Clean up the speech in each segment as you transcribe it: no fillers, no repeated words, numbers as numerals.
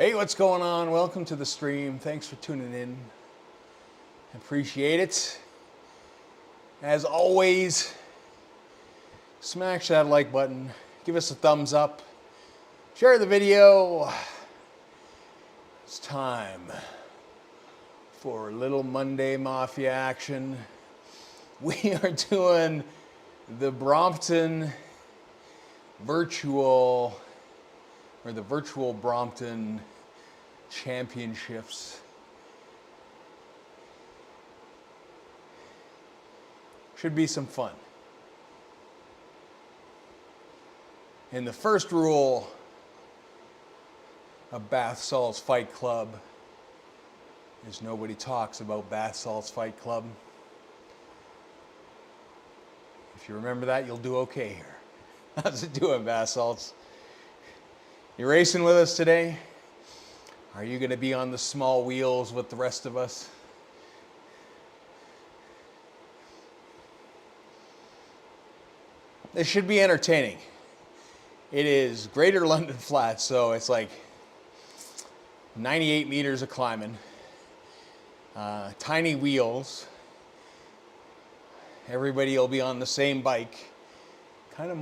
Hey, what's going on? Welcome to the stream. Thanks for tuning in. Appreciate it. As always, smash that like button. Give us a thumbs up. Share the video. It's time for a little Monday Mafia action. We are doing the Brompton Virtual Brompton Championships. Should be some fun. And the first rule of Bath Salts Fight Club is nobody talks about Bath Salts Fight Club. If you remember that, you'll do okay here. How's it doing, Bath Salts? You racing with us today? Are you going to be on the small wheels with the rest of us? This should be entertaining. It is Greater London Flats, so it's like 98 meters of climbing, tiny wheels. Everybody will be on the same bike, kind of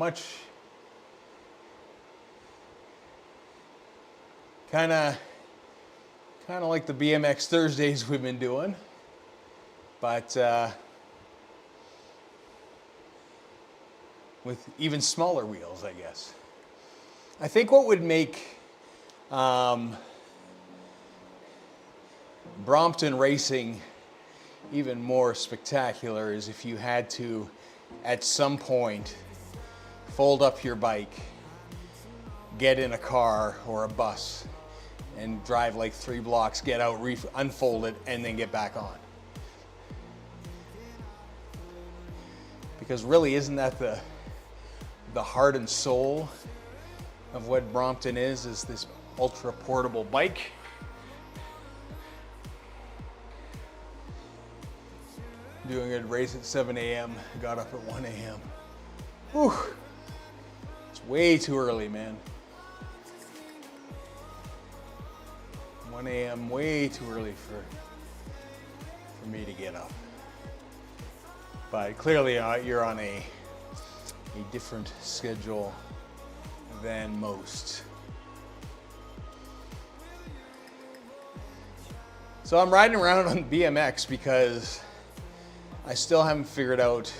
like the BMX Thursdays we've been doing, but with even smaller wheels, I guess. I think what would make Brompton racing even more spectacular is if you had to, at some point, fold up your bike, get in a car or a bus, and drive like 3 blocks, get out, unfold it, and then get back on. Because really, isn't that the heart and soul of what Brompton is this ultra portable bike? Doing a race at 7 a.m., got up at 1 a.m. Whew, it's way too early, man. 1 a.m., way too early for me to get up. But clearly you're on a different schedule than most. So I'm riding around on BMX because I still haven't figured out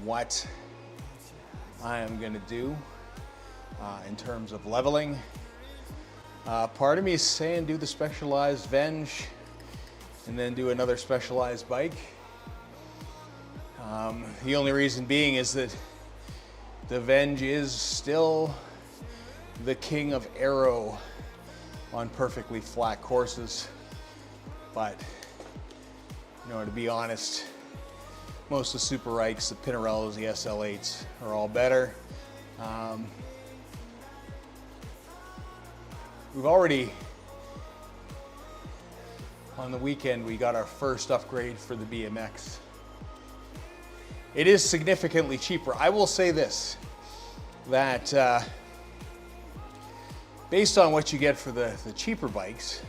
what I am gonna do in terms of leveling. Part of me is saying do the Specialized Venge and then do another Specialized bike. The only reason being is that the Venge is still the king of aero on perfectly flat courses. But, you know, to be honest, most of the Super Rikes, the Pinarellos, the SL8s are all better. We've already, on the weekend, we got our first upgrade for the BMX. It is significantly cheaper. I will say this, that based on what you get for the cheaper bikes,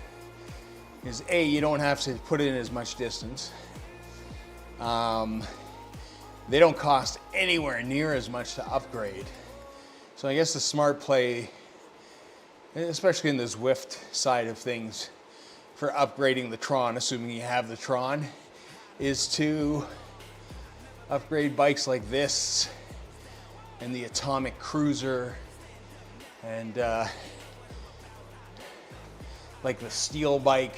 is A, you don't have to put in as much distance. They don't cost anywhere near as much to upgrade. So I guess the smart play, especially in the Zwift side of things, for upgrading the Tron, assuming you have the Tron, is to upgrade bikes like this and the Atomic Cruiser and like the Steel bike,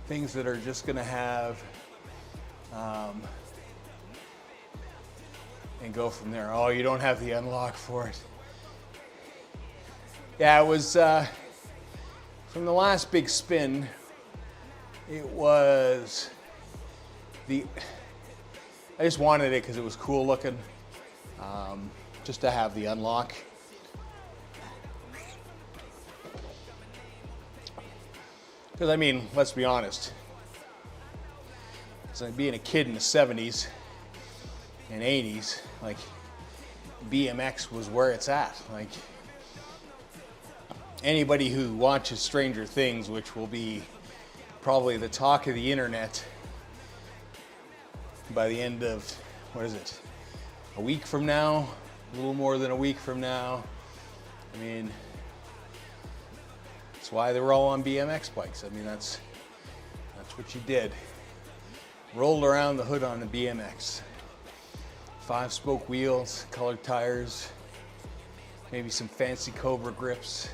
things that are just gonna have and go from there. Oh, you don't have the unlock for it. Yeah, it was from the last big spin, it was I just wanted it because it was cool looking, just to have the unlock. Because I mean, let's be honest, it's like being a kid in the 70s and 80s, like BMX was where it's at. Like anybody who watches Stranger Things, which will be probably the talk of the internet by the end of, what is it, a week from now, a little more than a week from now. I mean, that's why they were all on BMX bikes. I mean, that's what you did. Rolled around the hood on a BMX. 5-spoke wheels, colored tires, maybe some fancy Cobra grips,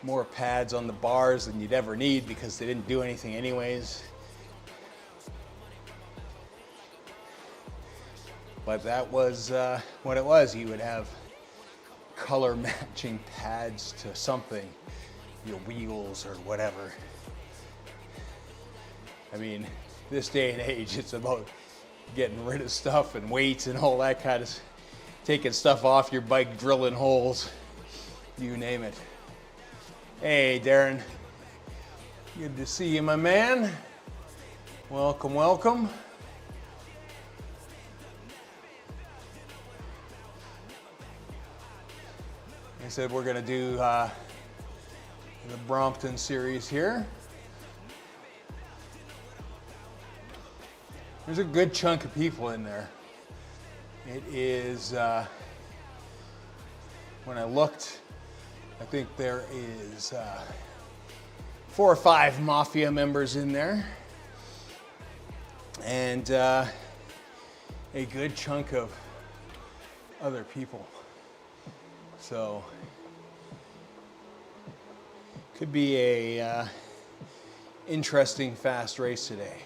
more pads on the bars than you'd ever need because they didn't do anything anyways. But that was what it was. You would have color matching pads to something, your wheels or whatever. I mean, this day and age, it's about getting rid of stuff and weights and all that kind of, taking stuff off your bike, drilling holes, you name it. Hey, Darren. Good to see you, my man. Welcome, welcome. I said we're going to do the Brompton series here. There's a good chunk of people in there. It is, when I looked, I think there is 4 or 5 Mafia members in there. And a good chunk of other people. So, could be a interesting fast race today.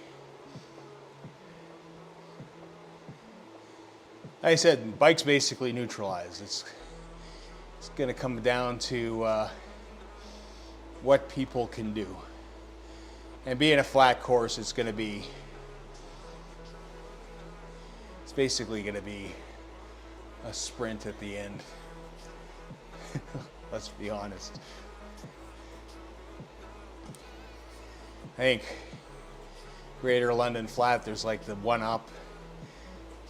Like I said, bike's basically neutralized. It's going to come down to what people can do. And being a flat course, it's basically going to be a sprint at the end. Let's be honest. I think Greater London Flat, there's like the one up.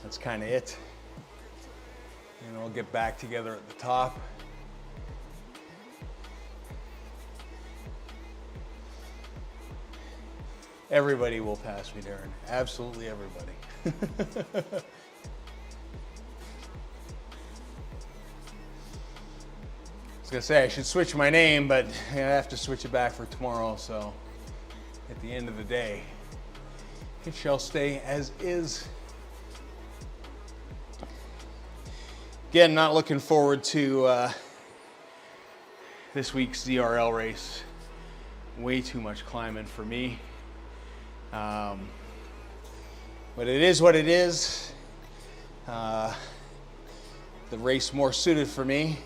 That's kind of it. And we'll get back together at the top. Everybody will pass me, Darren. Absolutely everybody. I was gonna say I should switch my name, but I have to switch it back for tomorrow, so at the end of the day, it shall stay as is. Again, not looking forward to this week's ZRL race. Way too much climbing for me. But it is what it is. The race more suited for me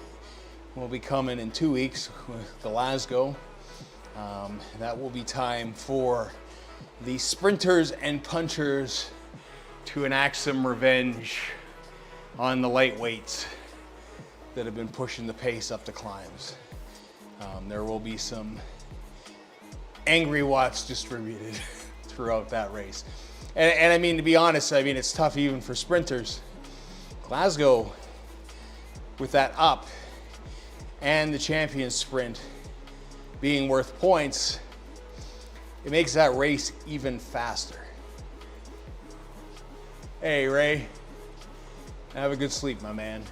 will be coming in 2 weeks with Glasgow. That will be time for the sprinters and punchers to enact some revenge on the lightweights that have been pushing the pace up the climbs. There will be some angry watts distributed throughout that race. And I mean, to be honest, I mean, it's tough even for sprinters. Glasgow, with that up and the Champions Sprint being worth points, it makes that race even faster. Hey, Ray. Have a good sleep, my man.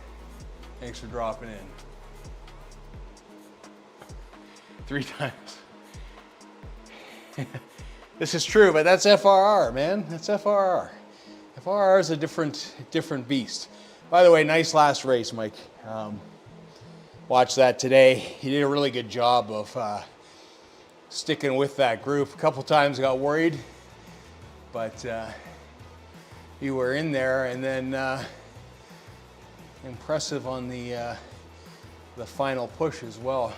Thanks for dropping in. 3 times. This is true, but that's FRR, man. That's FRR. FRR is a different beast. By the way, nice last race, Mike. Watched that today. He did a really good job of sticking with that group. A couple times got worried, but you were in there, and then impressive on the final push as well.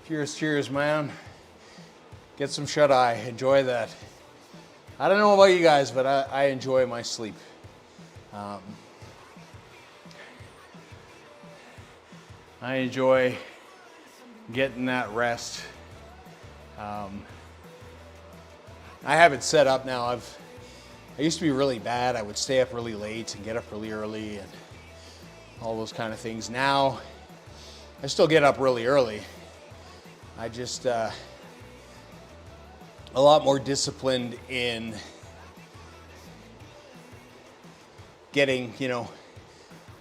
Cheers, cheers, man. Get some shut-eye. Enjoy that. I don't know about you guys, but I enjoy my sleep. I enjoy getting that rest. I have it set up now. I used to be really bad. I would stay up really late and get up really early and all those kind of things. Now, I still get up really early. I just a lot more disciplined in getting,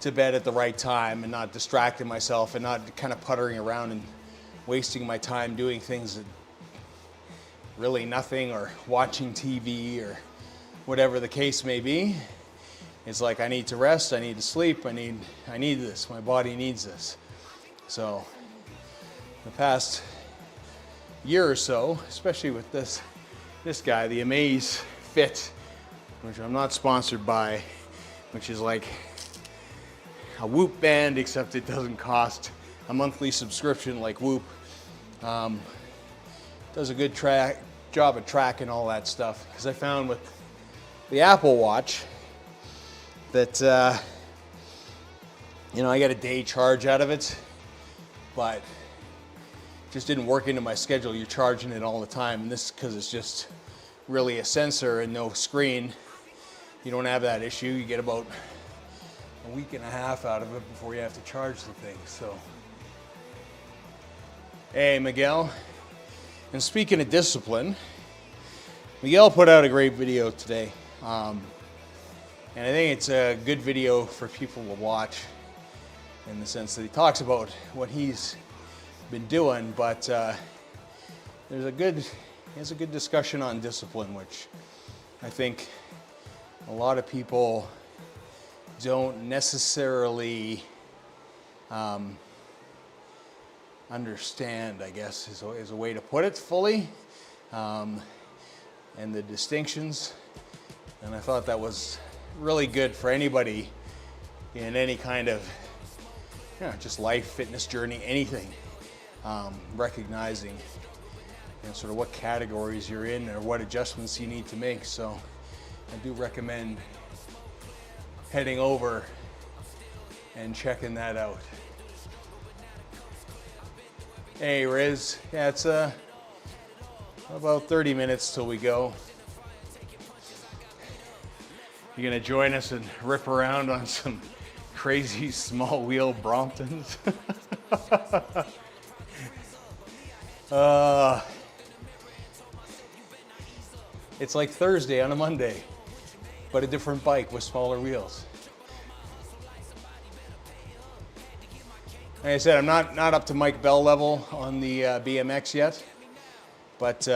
to bed at the right time and not distracting myself and not kind of puttering around and wasting my time doing things that really nothing, or watching TV or whatever the case may be. It's like, I need to rest, I need to sleep, I need this, my body needs this. So the past year or so, especially with this guy, the Amaze Fit, which I'm not sponsored by, which is like a Whoop band, except it doesn't cost a monthly subscription like Whoop. Does a good job of tracking all that stuff, because I found with the Apple Watch that I got a day charge out of it, but it just didn't work into my schedule. You're charging it all the time, and this, because it's just really a sensor and no screen, you don't have that issue. You get about a week and a half out of it before you have to charge the thing. So, hey, Miguel. And speaking of discipline, Miguel put out a great video today. And I think it's a good video for people to watch, in the sense that he talks about what he's been doing, but he has a good discussion on discipline, which I think a lot of people don't necessarily understand, I guess, is a way to put it fully, and the distinctions. And I thought that was really good for anybody in any kind of just life, fitness journey, anything, recognizing sort of what categories you're in or what adjustments you need to make. So I do recommend heading over and checking that out. Hey Riz, yeah, it's about 30 minutes till we go. You gonna join us and rip around on some crazy small wheel Bromptons? It's like Thursday on a Monday, but a different bike with smaller wheels. Like I said, I'm not up to Mike Bell level on the BMX yet, but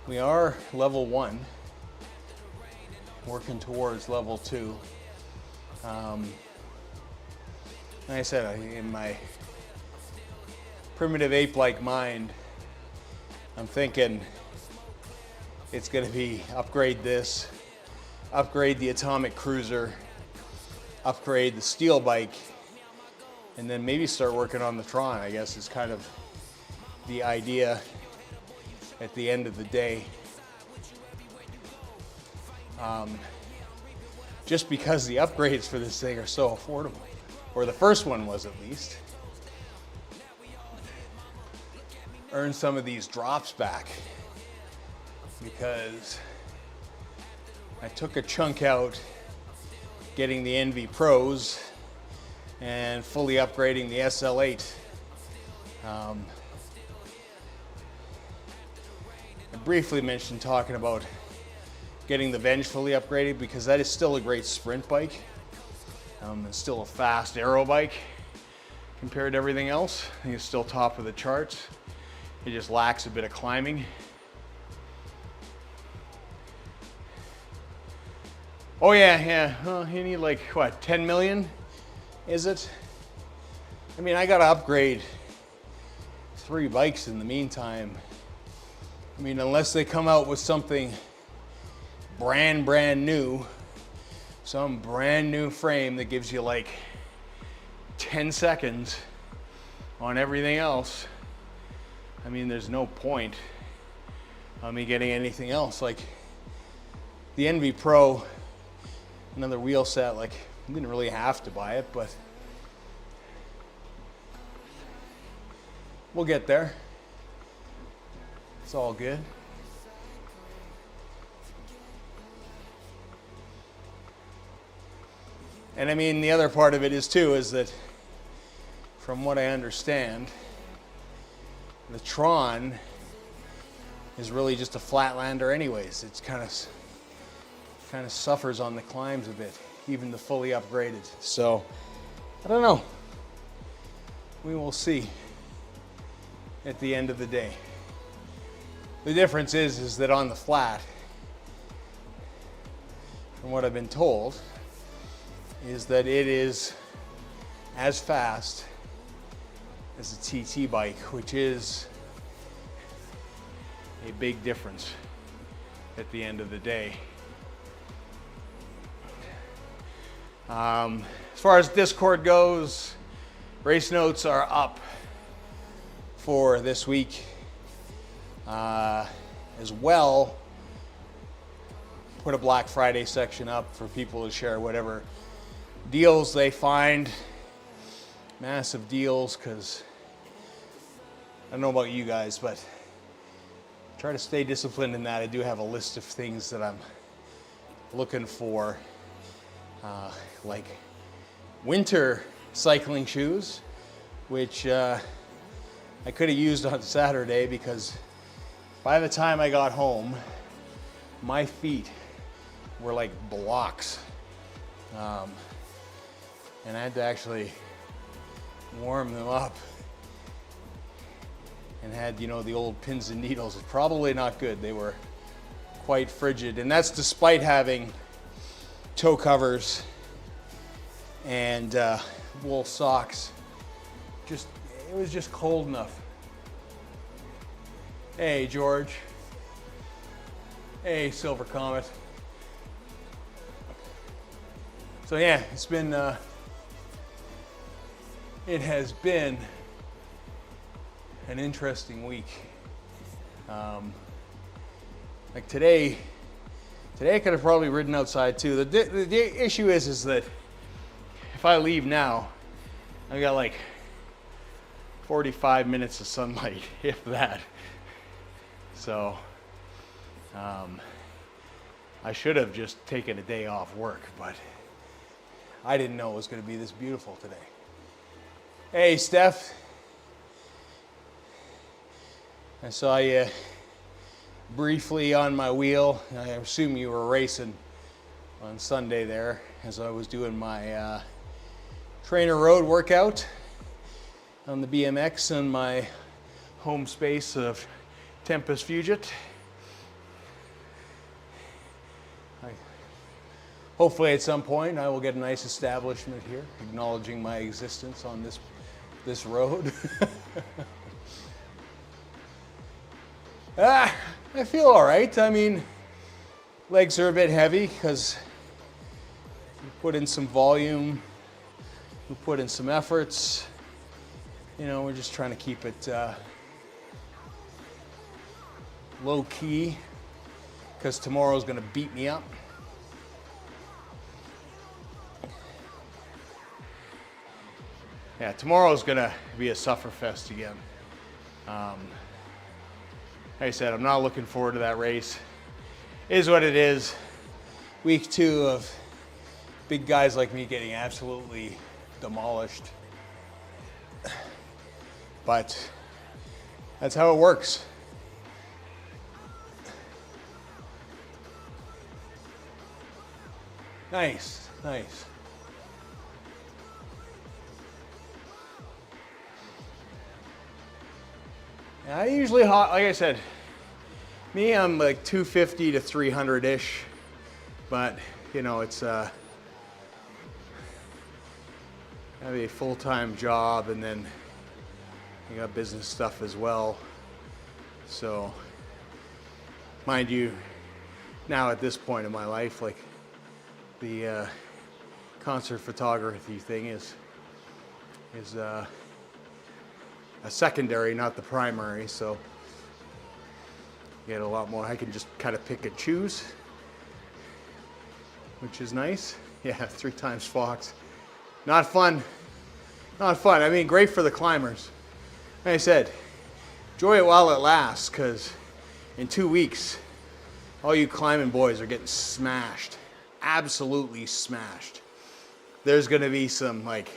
we are level 1, working towards level 2. Like I said, in my primitive ape-like mind, I'm thinking it's going to be upgrade this, upgrade the Atomic Cruiser, upgrade the steel bike, and then maybe start working on the Tron, I guess, is kind of the idea at the end of the day. Just because the upgrades for this thing are so affordable, or the first one was at least. Earn some of these drops back, because I took a chunk out getting the NV Pros and fully upgrading the SL8. I briefly mentioned talking about getting the Venge fully upgraded, because that is still a great sprint bike. It's still a fast aero bike compared to everything else. I think it's still top of the charts. It just lacks a bit of climbing. Oh yeah. Well, you need like, what, 10 million, is it? I mean, I gotta upgrade 3 bikes in the meantime. I mean, unless they come out with something brand new, some brand new frame that gives you like 10 seconds on everything else. I mean, there's no point on me getting anything else. Like the NV Pro, another wheel set, like I didn't really have to buy it, but we'll get there. It's all good. And I mean, the other part of it is too, is that from what I understand, the Tron is really just a flatlander anyways. It's kind of suffers on the climbs a bit, even the fully upgraded. So, I don't know. We will see at the end of the day. The difference is that on the flat, from what I've been told, is that it is as fast as a TT bike, which is a big difference at the end of the day. As far as Discord goes, race notes are up for this week. As well, put a Black Friday section up for people to share whatever deals they find. Massive deals, because I don't know about you guys, but try to stay disciplined in that. I do have a list of things that I'm looking for, like winter cycling shoes, which I could have used on Saturday, because by the time I got home, my feet were like blocks. And I had to actually warm them up, and had, you know, the old pins and needles. It's probably not good. They were quite frigid, and that's despite having toe covers and wool socks. It was just cold enough. Hey, George. Hey, Silver Comet. So yeah, it has been an interesting week. Like today I could have probably ridden outside too. The issue is that if I leave now, I got like 45 minutes of sunlight, if that. So I should have just taken a day off work, but I didn't know it was going to be this beautiful today. Hey, Steph. I saw you briefly on my wheel. I assume you were racing on Sunday there as I was doing my trainer road workout on the BMX in my home space of Tempest Fugit. Hopefully at some point I will get a nice establishment here acknowledging my existence on this road. I feel all right. I mean, legs are a bit heavy because we put in some volume, we put in some efforts. You know, we're just trying to keep it low key because tomorrow's going to beat me up. Yeah, tomorrow's gonna be a sufferfest again. Like I said, I'm not looking forward to that race. It is what it is. Week 2 of big guys like me getting absolutely demolished. But that's how it works. Nice, nice. I usually, like I said, I'm like 250 to 300-ish, but you know, it's I have a full-time job, and then you got business stuff as well. So, mind you, now at this point in my life, like the concert photography thing is a secondary, not the primary, so you get a lot more. I can just kind of pick and choose, which is nice. Yeah, 3 times Fox. Not fun. Not fun. I mean, great for the climbers. Like I said, enjoy it while it lasts, because in 2 weeks, all you climbing boys are getting smashed. Absolutely smashed. There's going to be some like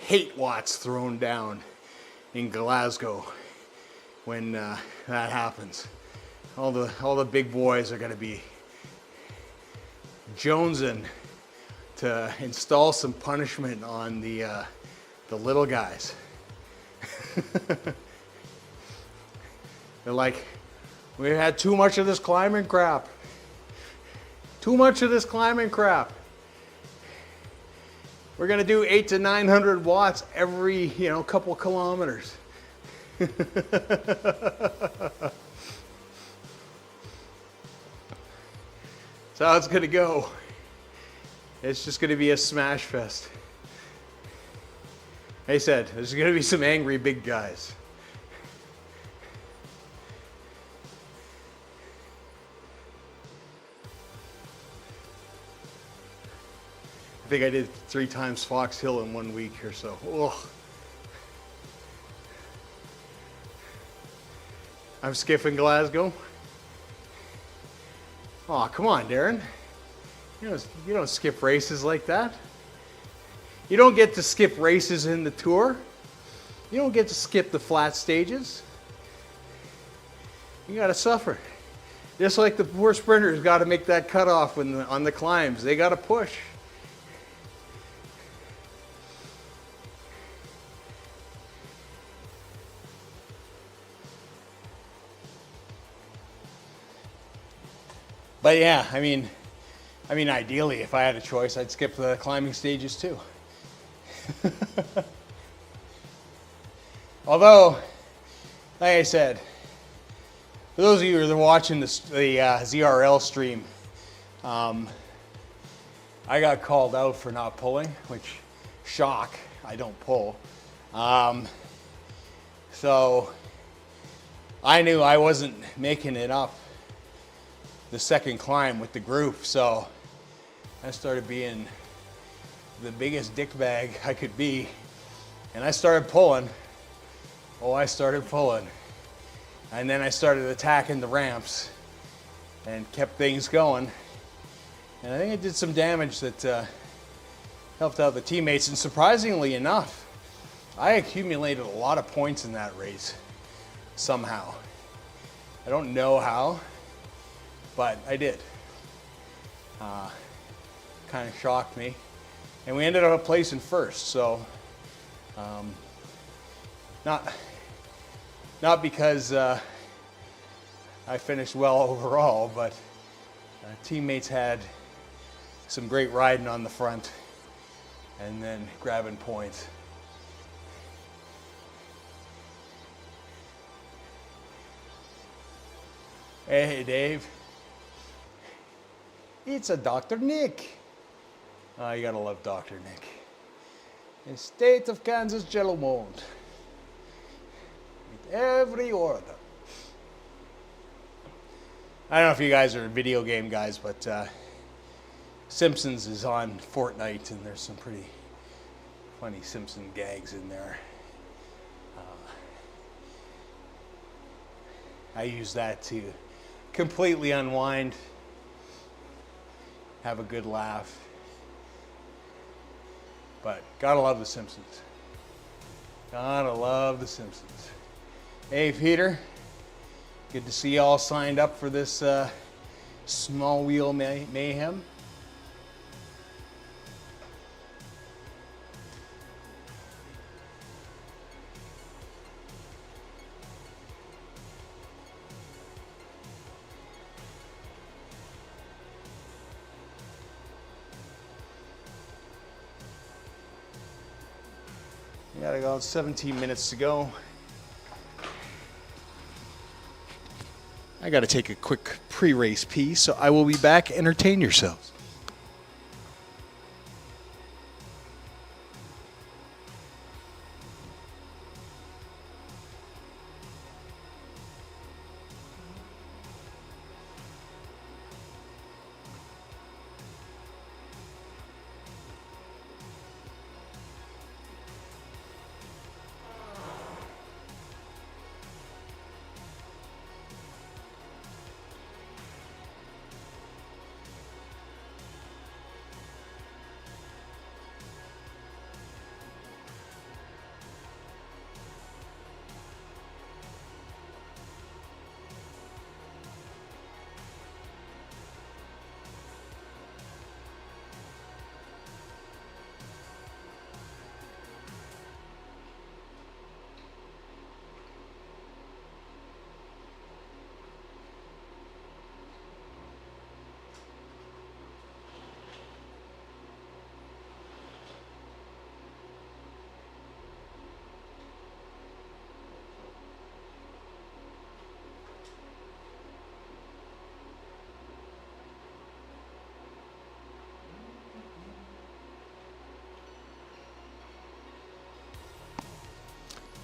hate watts thrown down in Glasgow when that happens. All the big boys are going to be jonesing to install some punishment on the little guys. They're like, we had too much of this climbing crap. Too much of this climbing crap. We're gonna do 800 to 900 watts every, couple kilometers. So how it's gonna go. It's just gonna be a smash fest. Like I said, there's gonna be some angry big guys. I think I did 3 times Fox Hill in 1 week or so. Ugh. I'm skipping Glasgow. Oh, come on, Darren. You don't skip races like that. You don't get to skip races in the Tour. You don't get to skip the flat stages. You got to suffer. Just like the poor sprinters got to make that cutoff on the climbs. They got to push. But yeah, I mean, ideally, if I had a choice, I'd skip the climbing stages too. Although, like I said, for those of you who are watching the ZRL stream, I got called out for not pulling, which, shock, I don't pull. So I knew I wasn't making it up the second climb with the group, so I started being the biggest dickbag I could be, and I started pulling. I started pulling, and then I started attacking the ramps and kept things going, and I think I did some damage that helped out the teammates, and surprisingly enough, I accumulated a lot of points in that race somehow. I don't know how, but I did. Kind of shocked me. And we ended up placing first, so not because I finished well overall, but teammates had some great riding on the front and then grabbing points. Hey, Dave. It's a Dr. Nick. Oh, you gotta love Dr. Nick. In state of Kansas Jello mold. With every order. I don't know if you guys are video game guys, but Simpsons is on Fortnite, and there's some pretty funny Simpson gags in there. I use that to completely unwind, have a good laugh. But gotta love the Simpsons. Gotta love the Simpsons. Hey, Peter. Good to see you all signed up for this small wheel mayhem. We got about 17 minutes to go. I got to take a quick pre-race pee, so I will be back. Entertain yourselves.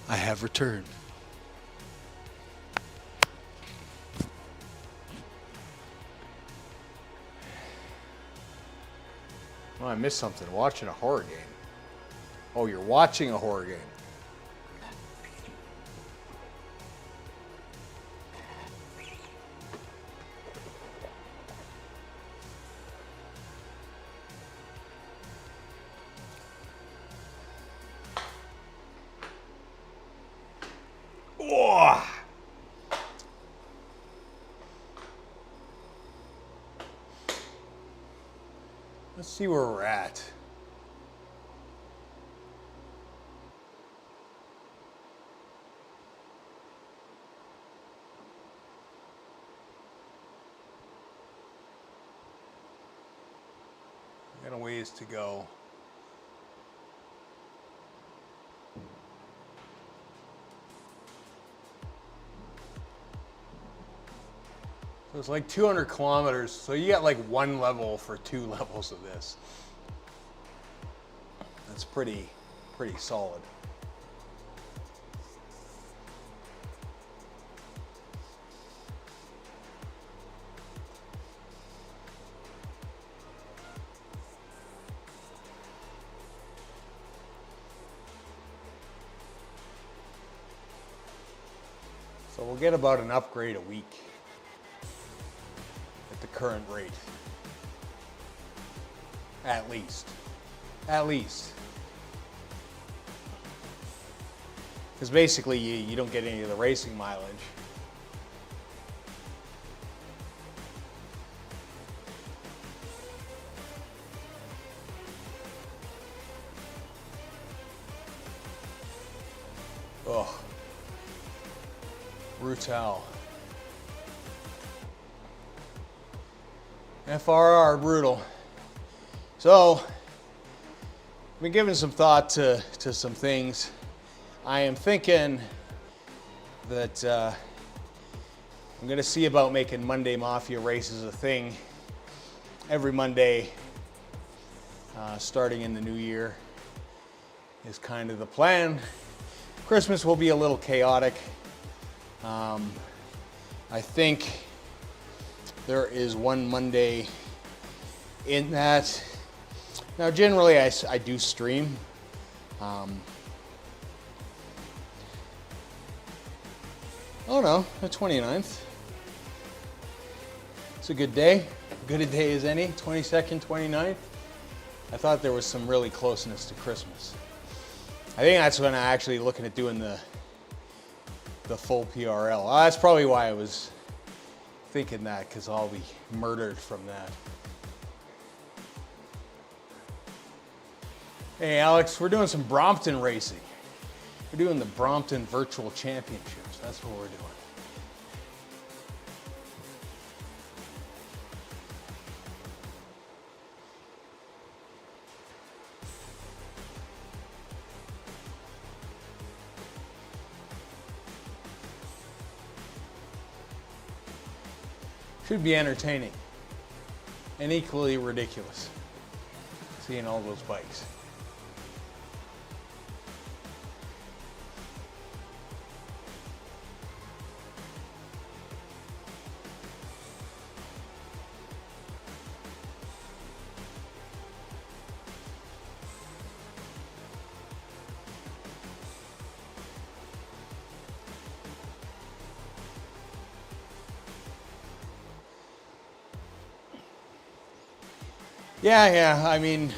I have returned. Oh, I missed something. Watching a horror game. Oh, you're watching a horror game. Oh. Let's see where we're at. Got a ways to go. So it's like 200 kilometers. So you got like one level for 2 levels of this. That's pretty solid. So we'll get about an upgrade a week at the current rate. At least. At least. Because basically you don't get any of the racing mileage. Oh. Brutal. FRR, brutal. So, I've been giving some thought to some things. I am thinking that I'm going to see about making Monday Mafia races a thing every Monday, starting in the new year, is kind of the plan. Christmas will be a little chaotic. I think there is one Monday in that. Now, generally, I do stream. Oh no, the 29th. It's a good day. Good a day as any. 22nd, 29th. I thought there was some really closeness to Christmas. I think that's when I'm actually looking at doing the full PRL. That's probably why I was thinking that, because I'll be murdered from that. Hey Alex, we're doing some Brompton racing. We're doing the Brompton Virtual Championships. That's what we're doing. Should be entertaining and equally ridiculous, seeing all those bikes. Yeah, I mean,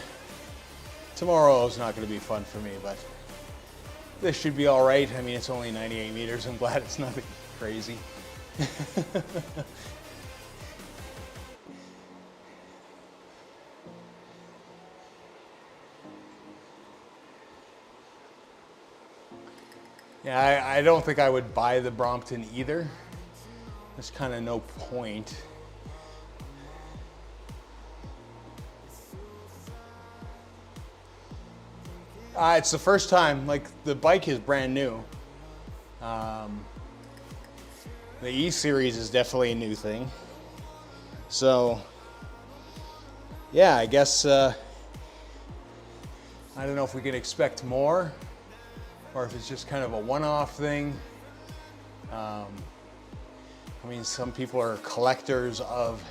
tomorrow is not going to be fun for me, but this should be all right. I mean, it's only 98 meters. I'm glad it's nothing crazy. Yeah, I don't think I would buy the Brompton either. There's kind of no point. It's the first time, like, the bike is brand new. The E-Series is definitely a new thing. So, yeah, I guess, I don't know if we can expect more. or if it's just kind of a one-off thing. I mean, some people are collectors of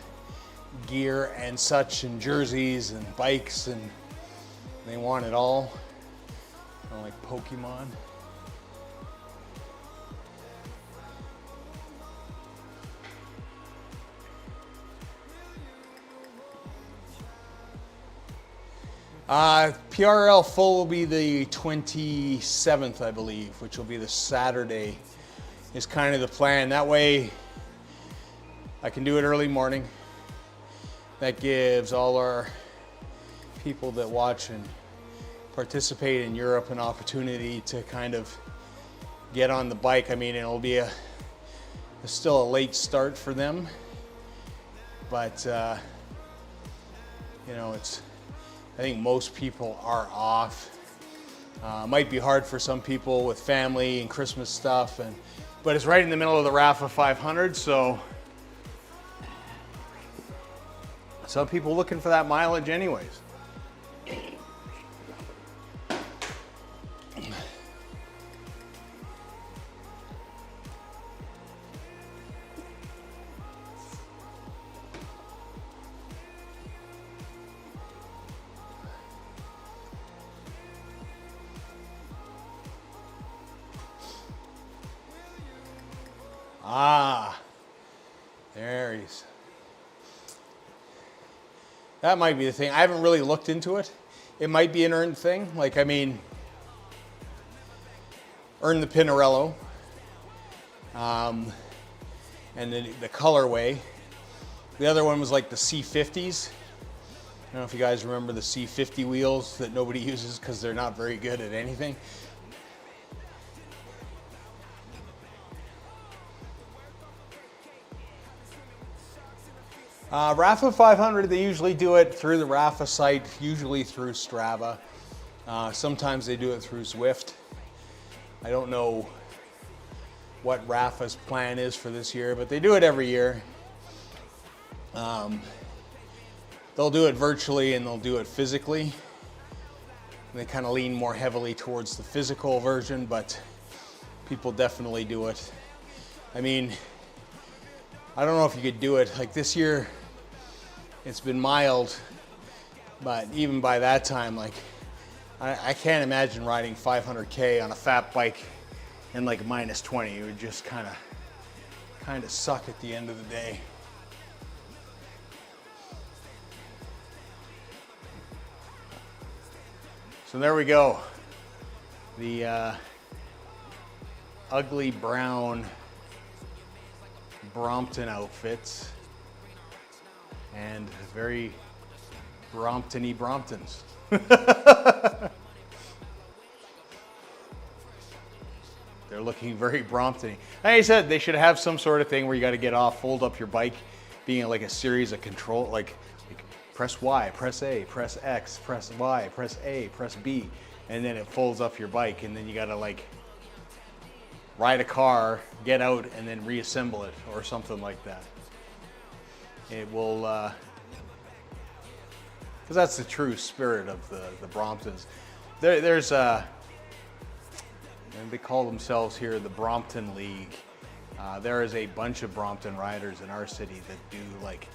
gear and such, and jerseys and bikes, and they want it all. Kind of like Pokemon. PRL full will be the 27th, I believe, which will be the Saturday, is kind of the plan. That way I can do it early morning. That gives all our people that watch and participate in Europe an opportunity to kind of get on the bike. I mean, it'll be still a late start for them, but you know, I think most people are off. Might be hard for some people with family and Christmas stuff, but it's right in the middle of the Rapha 500, so some people looking for that mileage anyways. Ah, there he is. That might be the thing. I haven't really looked into it. It might be an earned thing. Like, I mean, earn the Pinarello, and the colorway. The other one was like the C50s. I don't know if you guys remember the C50 wheels that nobody uses because they're not very good at anything. Rapha 500, they usually do it through the Rapha site, usually through Strava. Sometimes they do it through Zwift. I don't know what Rapha's plan is for this year, but they do it every year. They'll do it virtually and they'll do it physically. They kind of lean more heavily towards the physical version, but people definitely do it. I mean, I don't know if you could do it. Like this year, it's been mild, but even by that time, like, I can't imagine riding 500K on a fat bike in like minus 20. It would just kind of suck at the end of the day. So there we go. The ugly brown Brompton outfits and very Brompton-y Bromptons. They're looking very Brompton-y. Like I said, they should have some sort of thing where you got to get off, fold up your bike, being like a series of control, like press Y, press A, press X, press Y, press A, press B, and then it folds up your bike, and then you got to like ride a car, get out, and then reassemble it, or something like that. It will, because that's the true spirit of the Bromptons. There's and they call themselves here the Brompton League. There is a bunch of Brompton riders in our city that do like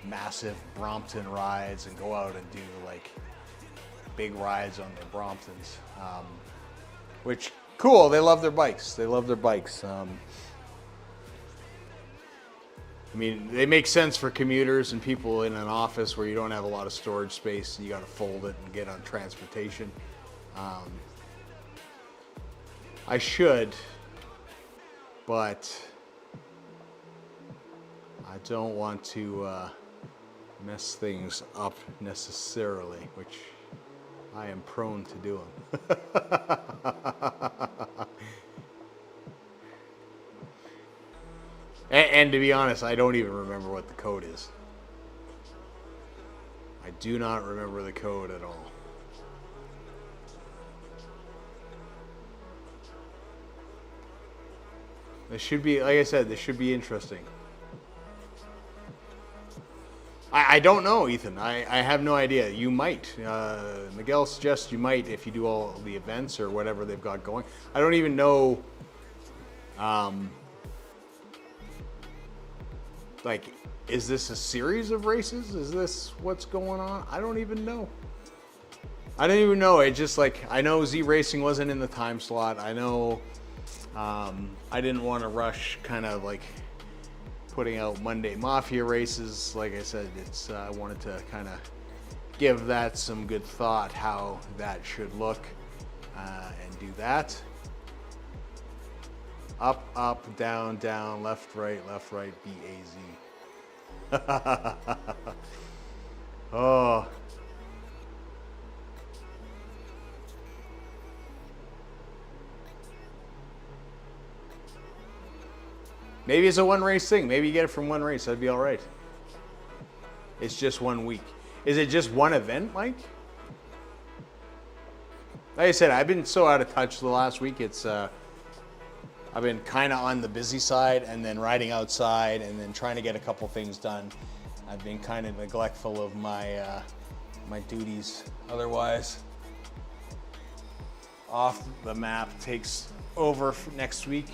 massive Brompton rides and go out and do like big rides on their Bromptons, which cool. They love their bikes. They love their bikes. I mean, they make sense for commuters and people in an office where you don't have a lot of storage space and you got to fold it and get on transportation. I should, but I don't want to mess things up necessarily, which I am prone to doing. And to be honest, I don't even remember what the code is. I do not remember the code at all. This should be, like I said, this should be interesting. I don't know, Ethan. I have no idea. You might. Miguel suggests you might if you do all the events or whatever they've got going. I don't even know. Like, is this a series of races? Is this what's going on? I don't even know. I don't even know. It just like, I know Z Racing wasn't in the time slot. I know I didn't want to rush kind of like putting out Monday Mafia races. Like I said, it's I wanted to kind of give that some good thought how that should look and do that. Up, up, down, down, left, right, B-A-Z. Oh. Maybe it's a one race thing. Maybe you get it from one race. That'd be all right. It's just 1 week. Is it just one event, Mike? Like I said, I've been so out of touch the last week. It's I've been kind of on the busy side and then riding outside and then trying to get a couple things done. I've been kind of neglectful of my my duties. Otherwise, Off the Map takes over next week.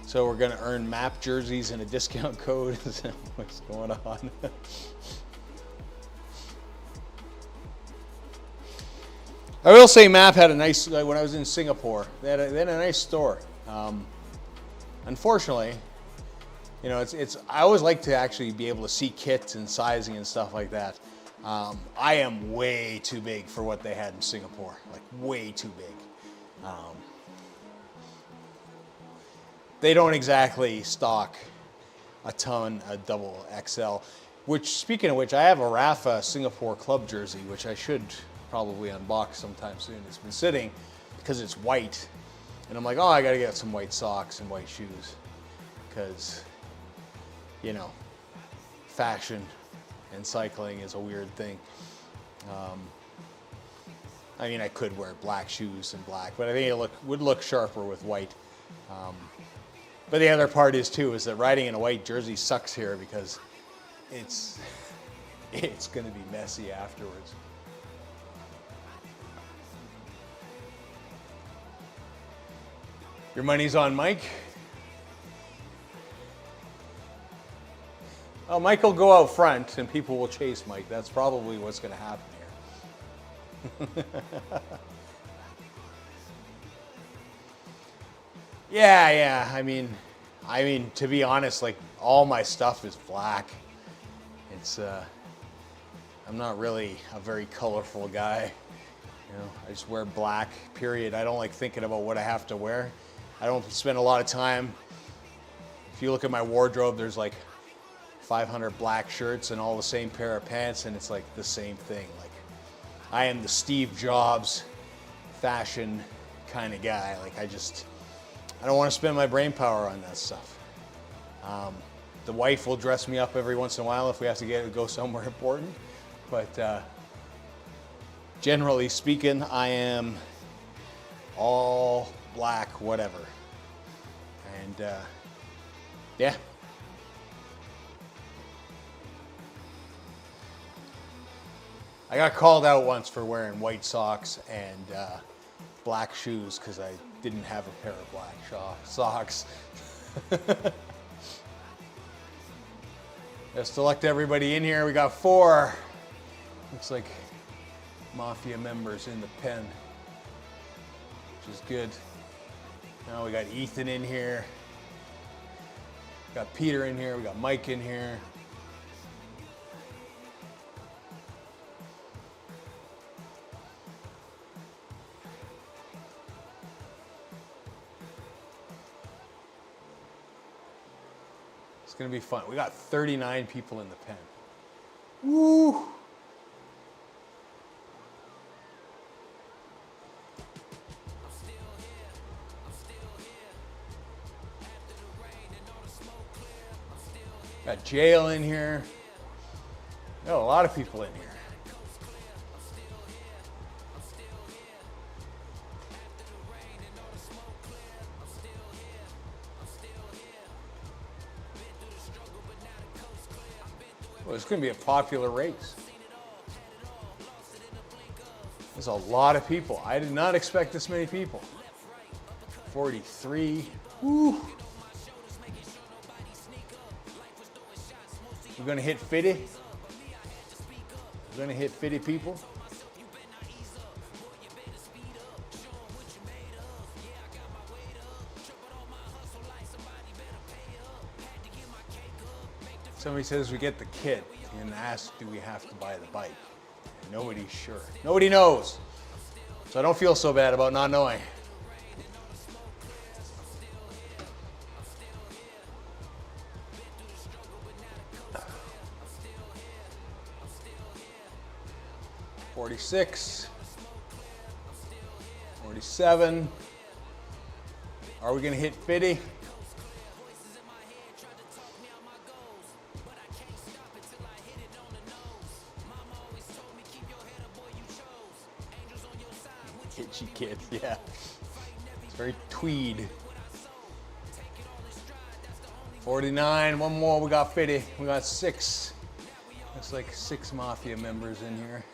So we're gonna earn map jerseys and a discount code. What's going on? I will say MAP had a nice, when I was in Singapore, they had a nice store. Unfortunately, you know, I always like to actually be able to see kits and sizing and stuff like that. I am way too big for what they had in Singapore, like way too big. They don't exactly stock a ton of double XL, which, speaking of which, I have a Rafa Singapore club jersey, which I should probably unbox sometime soon. It's been sitting because it's white, and I'm like, oh, I gotta get some white socks and white shoes, because, you know, fashion and cycling is a weird thing. I mean, I could wear black shoes and black, but I think it would look sharper with white. But the other part is that riding in a white jersey sucks here because it's going to be messy afterwards. Your money's on Mike. Oh, Mike will go out front and people will chase Mike. That's probably what's going to happen here. Yeah. I mean, to be honest, like, all my stuff is black. It's, I'm not really a very colorful guy. You know, I just wear black, period. I don't like thinking about what I have to wear. I don't spend a lot of time. If you look at my wardrobe, there's like 500 black shirts and all the same pair of pants, and it's like the same thing. Like, I am the Steve Jobs fashion kind of guy. Like, I don't want to spend my brain power on that stuff. The wife will dress me up every once in a while if we have to go somewhere important, but generally speaking, I am all black, whatever. And yeah. I got called out once for wearing white socks and black shoes because I didn't have a pair of black socks. Just to elect everybody in here, we got 4. Looks like Mafia members in the pen, which is good. Now we got Ethan in here. We got Peter in here. We got Mike in here. It's gonna be fun. We got 39 people in the pen. Woo! Got Jail in here. Got a lot of people in here. Well, it's going to be a popular race. There's a lot of people. I did not expect this many people. 43. Woo. We're going to hit 50. We're going to hit 50 people. Somebody says we get the kit and asks, do we have to buy the bike? And nobody's sure. Nobody knows. So I don't feel so bad about not knowing. $46, $47. Are we going to hit 50? Itchy kids, yeah. It's very tweed. 49, one more, we got 50. We got 6. Looks like 6 Mafia members in here.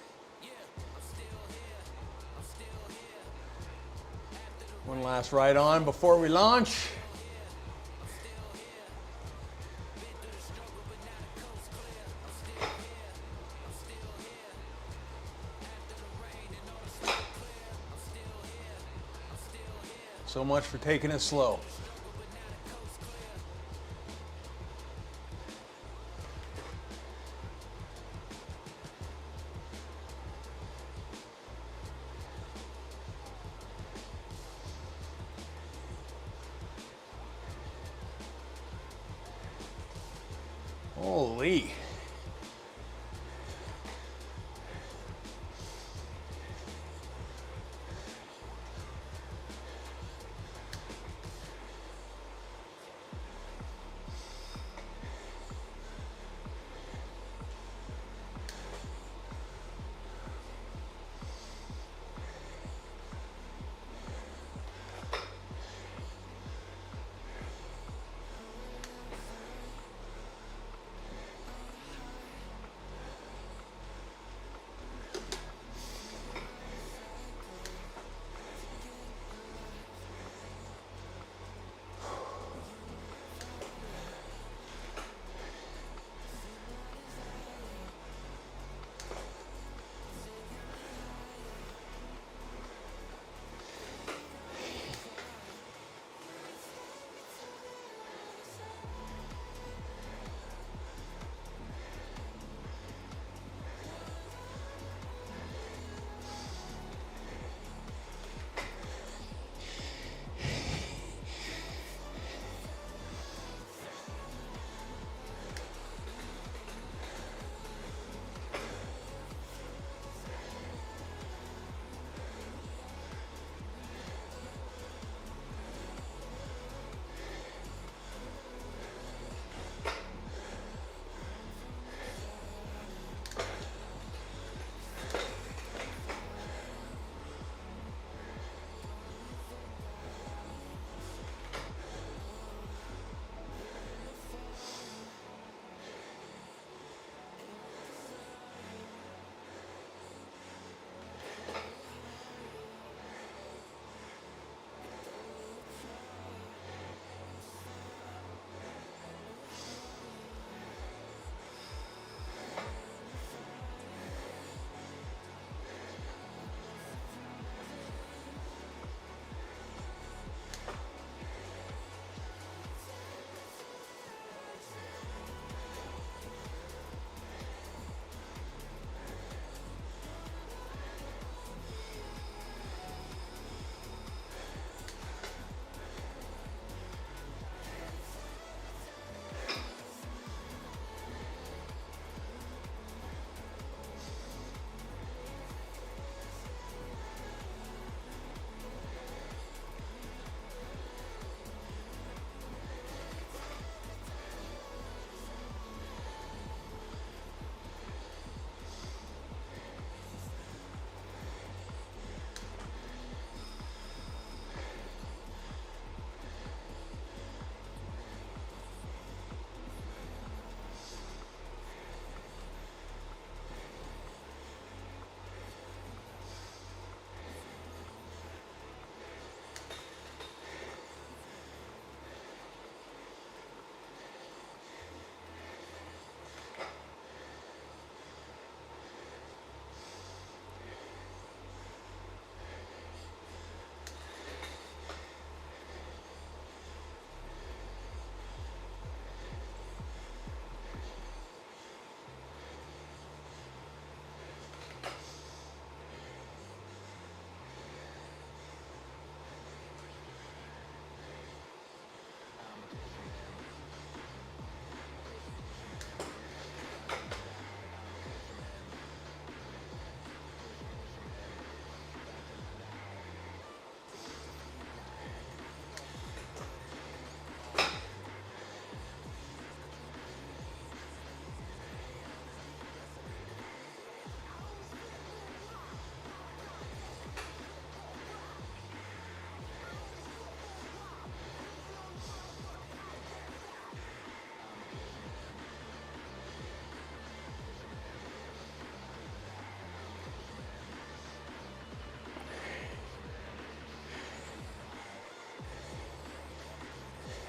One last ride on before we launch. So much for taking it slow. Holy.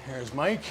There's Mike.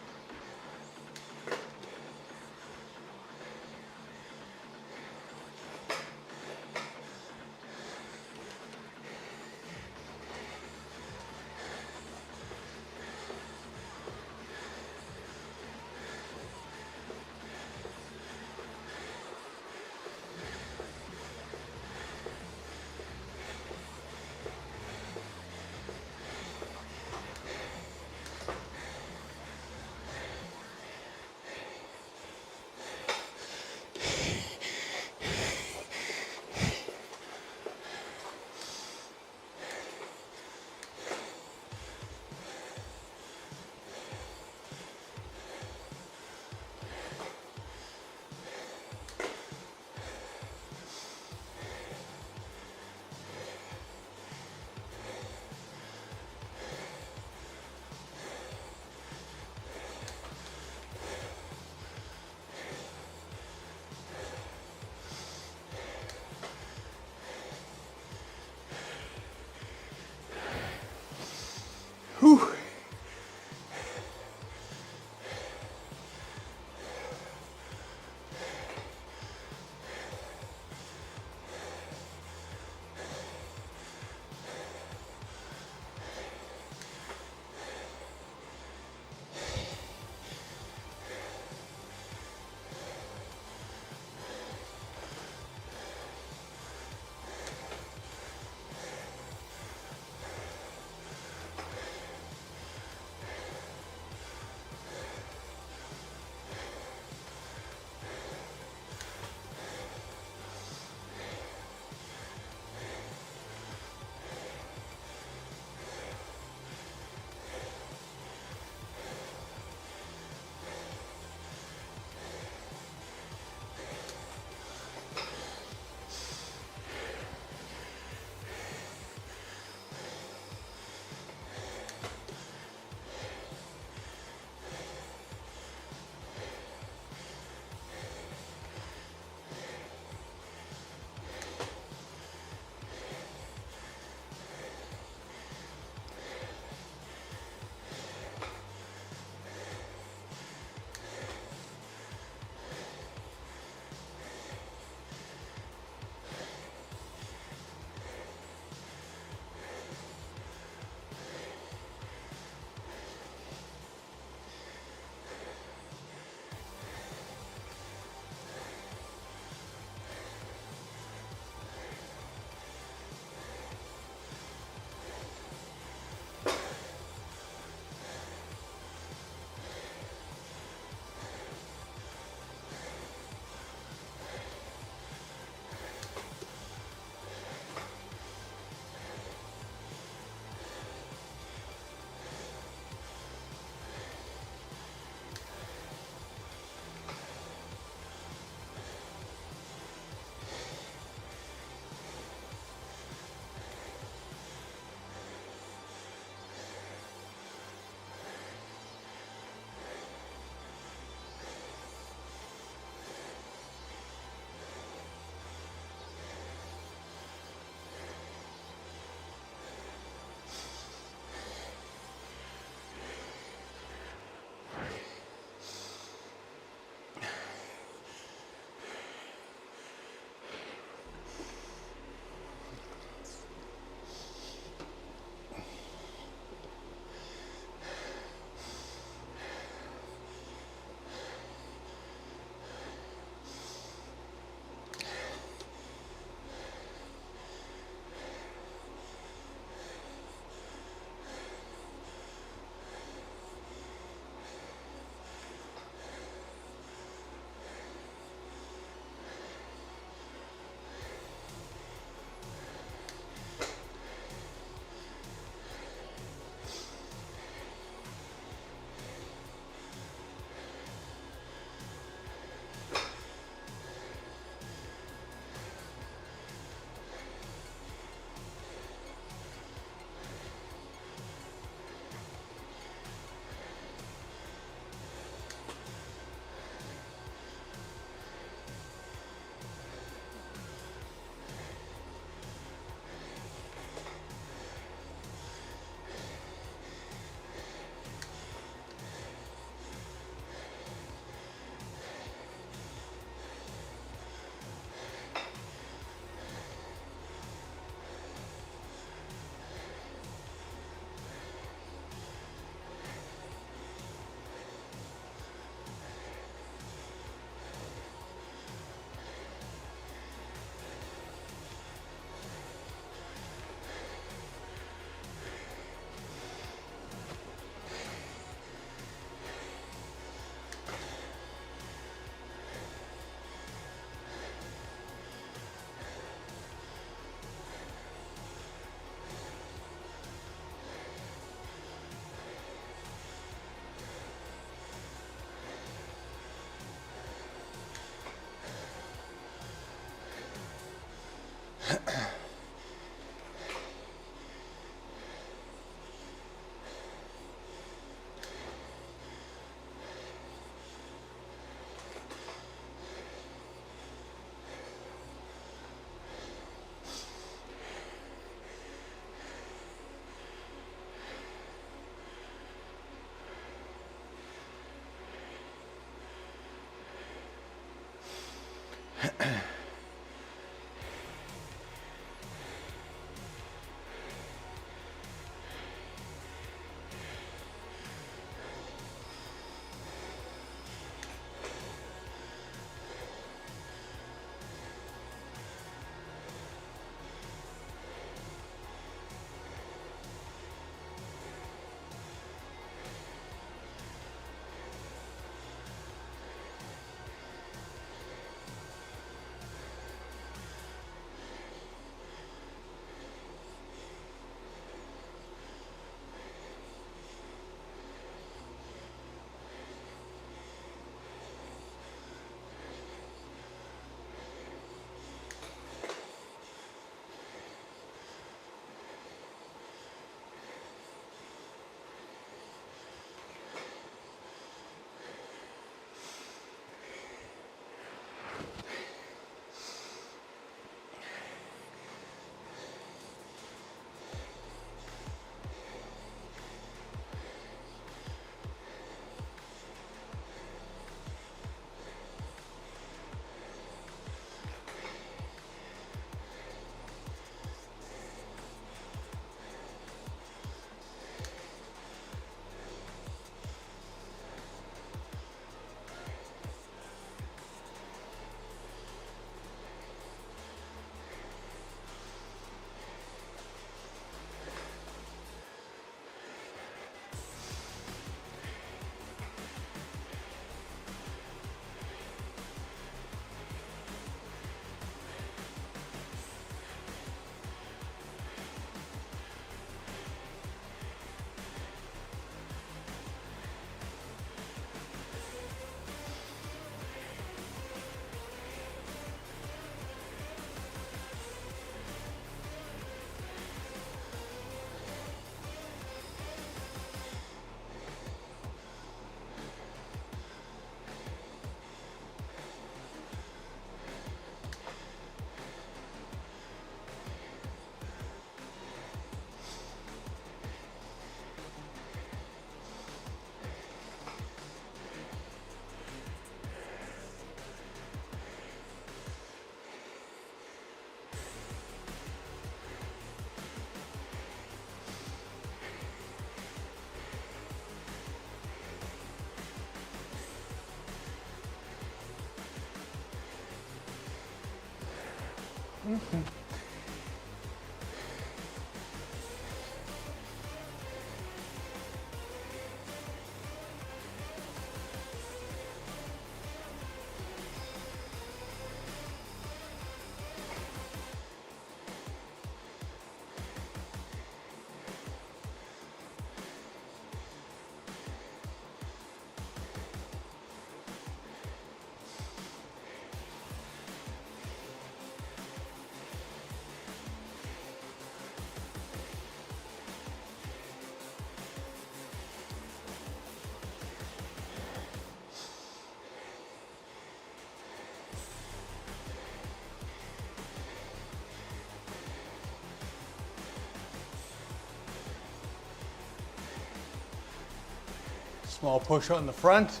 Small push on the front.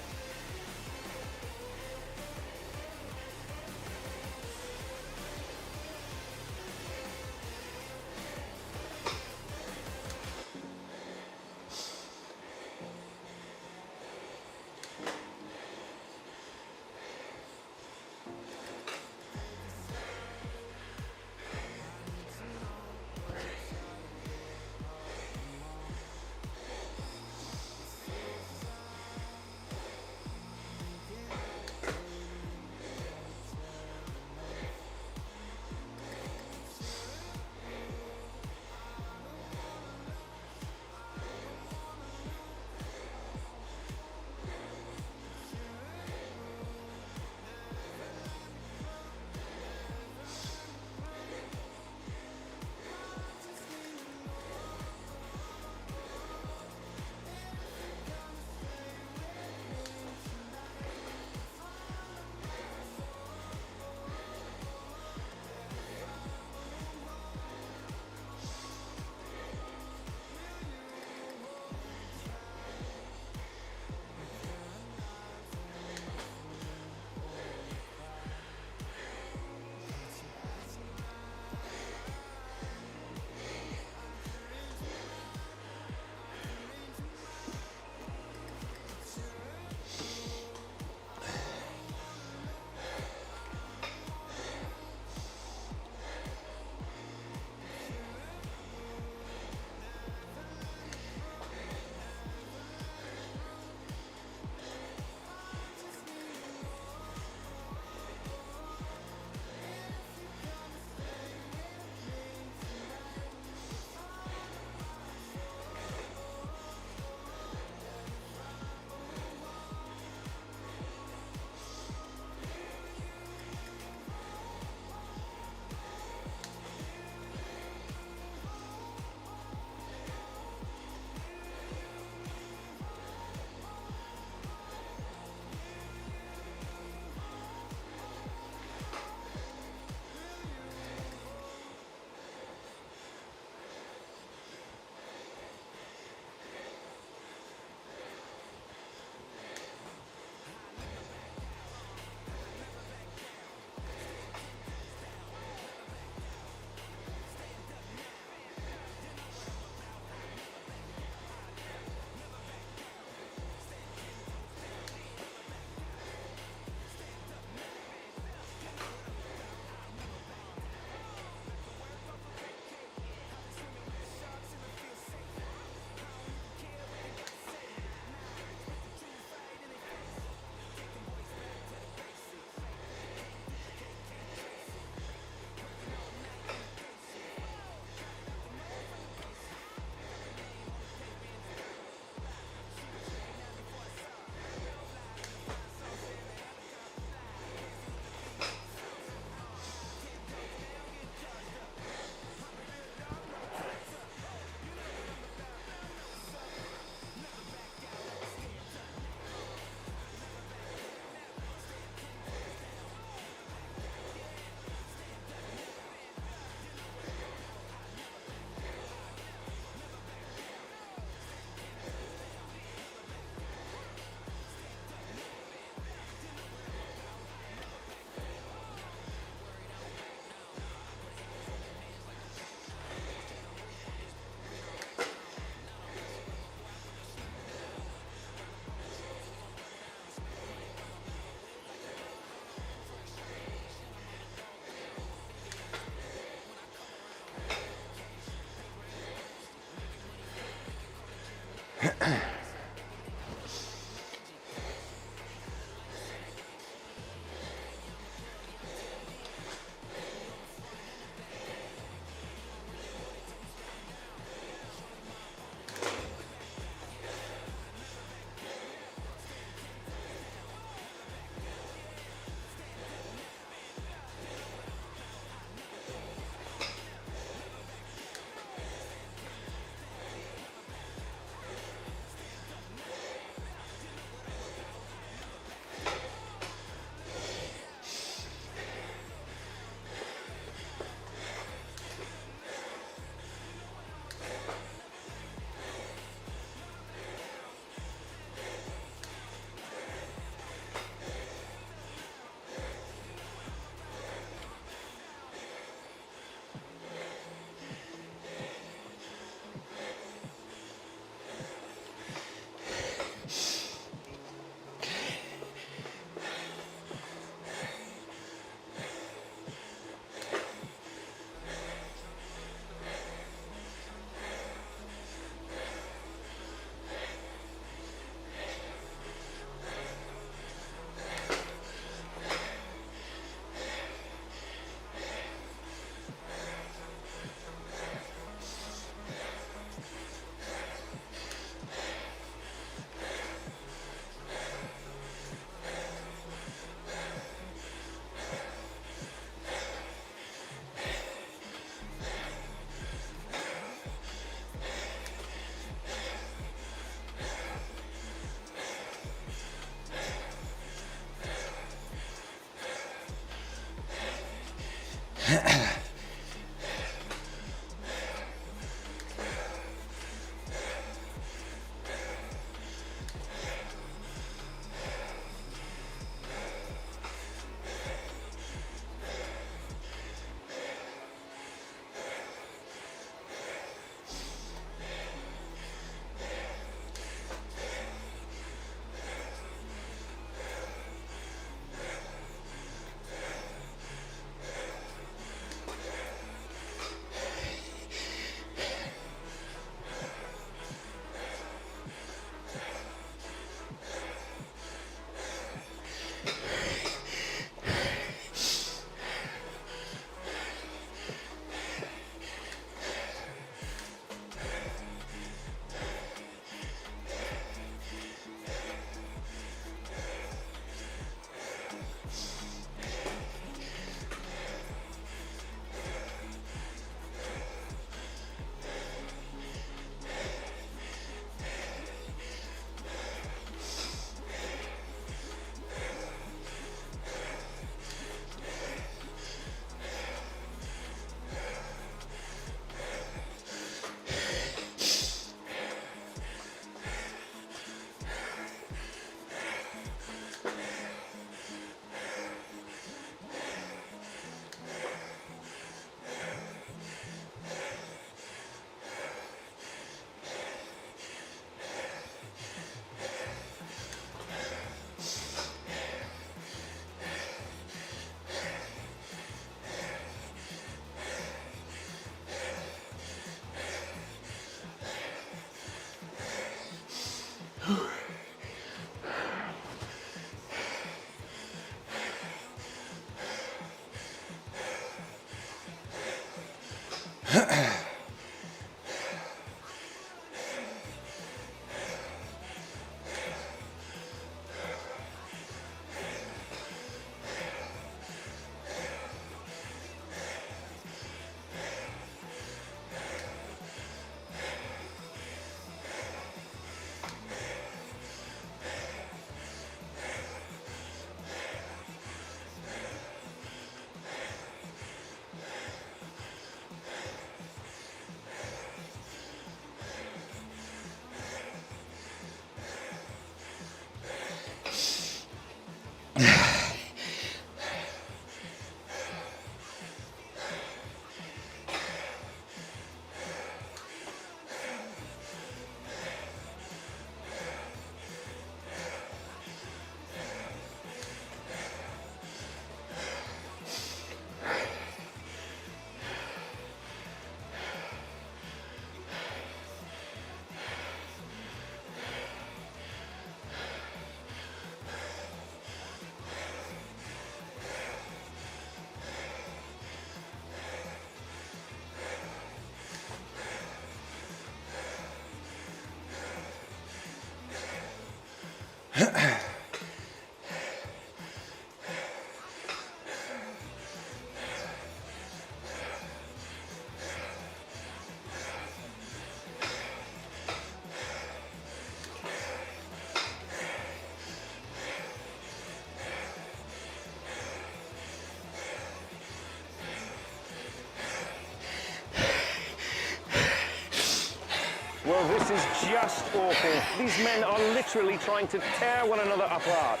Well, this is just awful. These men are literally trying to tear one another apart.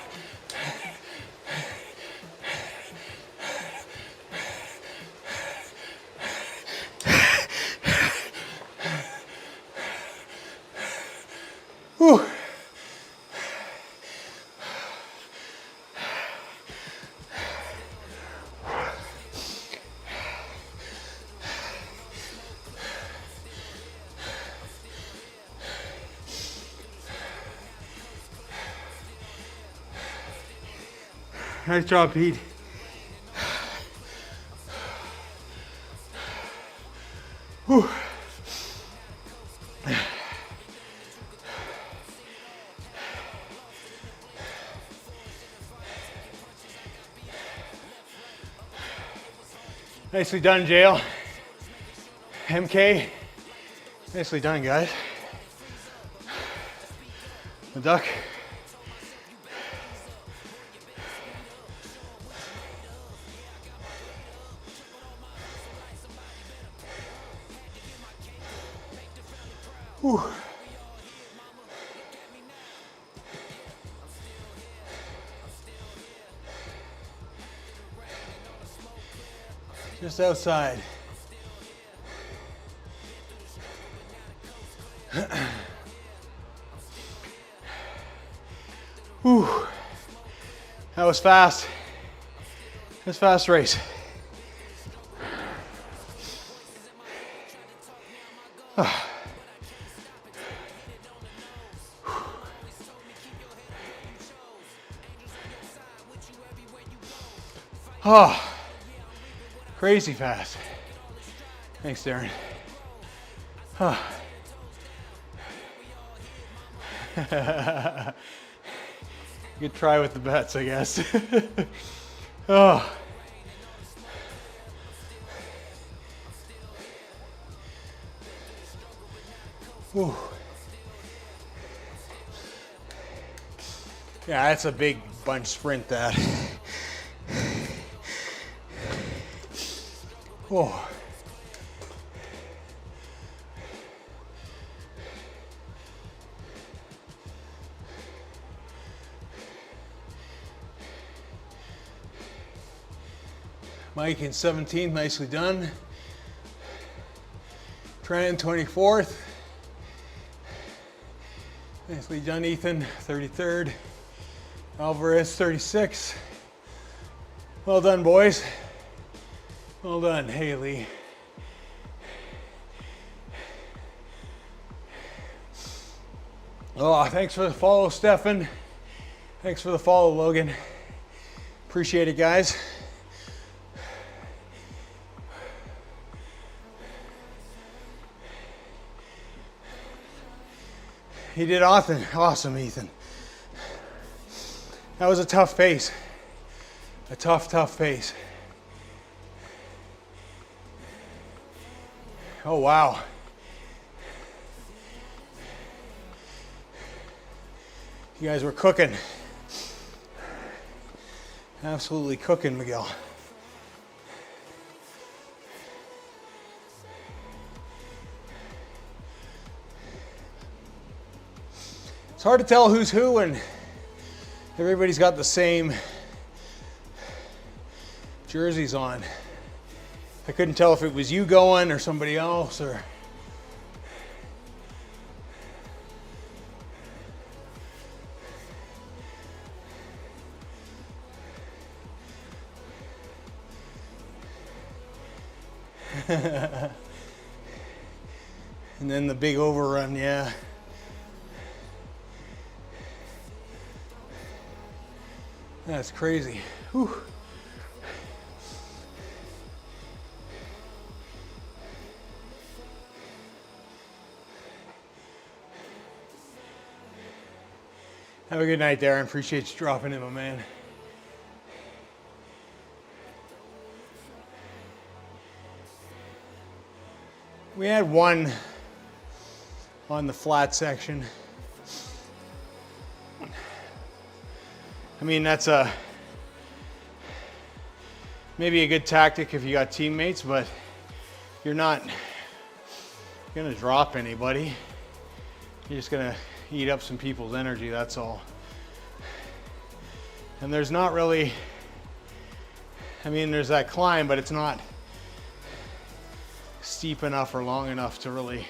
Whew. Nice job, Pete. Whew. Nicely done, Jail. MK, nicely done, guys. The duck. Whew. Just outside. Whew. That was fast. That's a fast race. Oh, crazy fast. Thanks, Darren. Oh. Good try with the bets, I guess. Oh. Whew. Yeah, that's a big bunch sprint, that. Whoa. Mike in 17th, nicely done. Trent 24th. Nicely done, Ethan, 33rd. Alvarez 36. Well done, boys. Well done, Haley. Oh, thanks for the follow, Stefan. Thanks for the follow, Logan. Appreciate it, guys. He did awesome, Ethan. That was a tough pace. A tough pace. Oh, wow. You guys were cooking. Absolutely cooking, Miguel. It's hard to tell who's who when everybody's got the same jerseys on. I couldn't tell if it was you going or somebody else or... And then the big overrun, yeah. That's crazy. Whew. Have a good night, Darren. Appreciate you dropping in, my man. We had one on the flat section. I mean, that's maybe a good tactic if you got teammates, but you're not gonna drop anybody. You're just gonna eat up some people's energy, that's all. And there's not really, I mean, there's that climb, but it's not steep enough or long enough to really.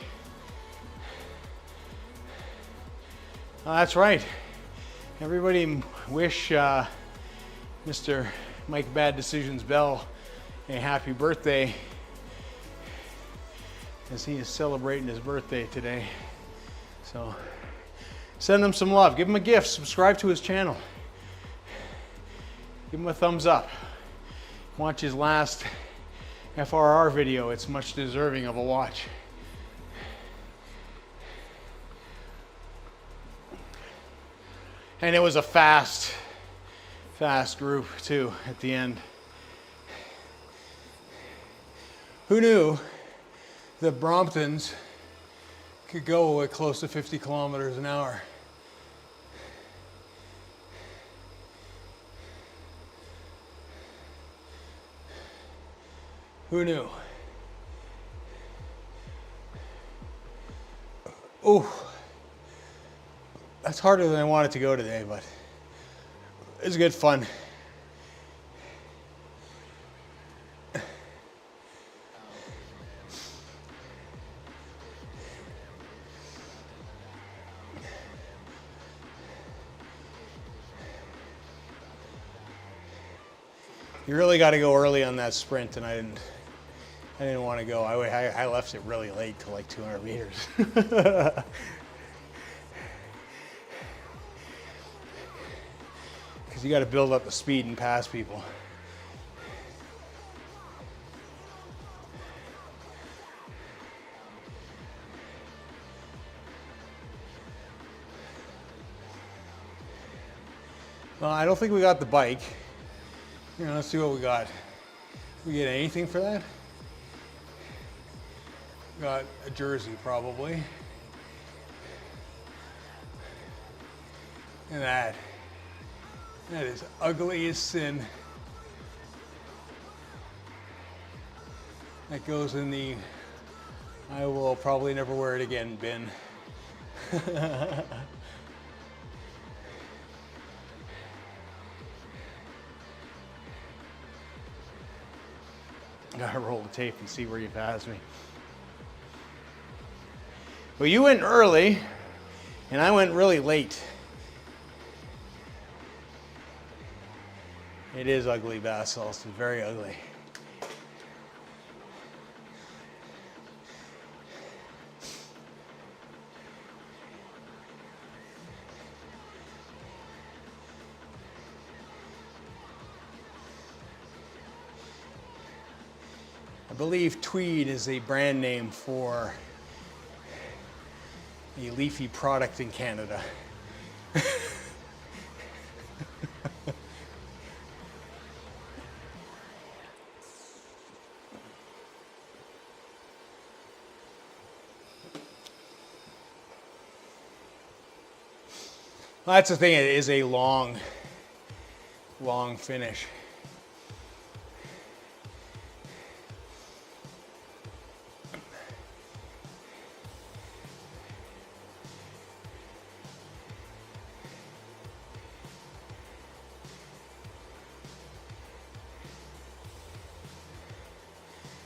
Oh, that's right. Everybody wish Mr. Mike Bad Decisions Bell a happy birthday, as he is celebrating his birthday today. So send him some love. Give him a gift. Subscribe to his channel. Give him a thumbs up. Watch his last FRR video. It's much deserving of a watch. And it was a fast group too at the end. Who knew that Bromptons could go at close to 50 kilometers an hour? Who knew? Oh, that's harder than I wanted to go today, but it was good fun. You really got to go early on that sprint, and I didn't want to go. I left it really late to like 200 meters. Because you got to build up the speed and pass people. Well, I don't think we got the bike. You know, let's see what we got. We get anything for that? Got a jersey probably. And that is ugly as sin. That goes in the I will probably never wear it again bin. Gotta roll the tape and see where you passed me. Well, you went early, and I went really late. It is ugly basalt. It's very ugly. I believe tweed is a brand name for a leafy product in Canada. Well, that's the thing, it is a long finish.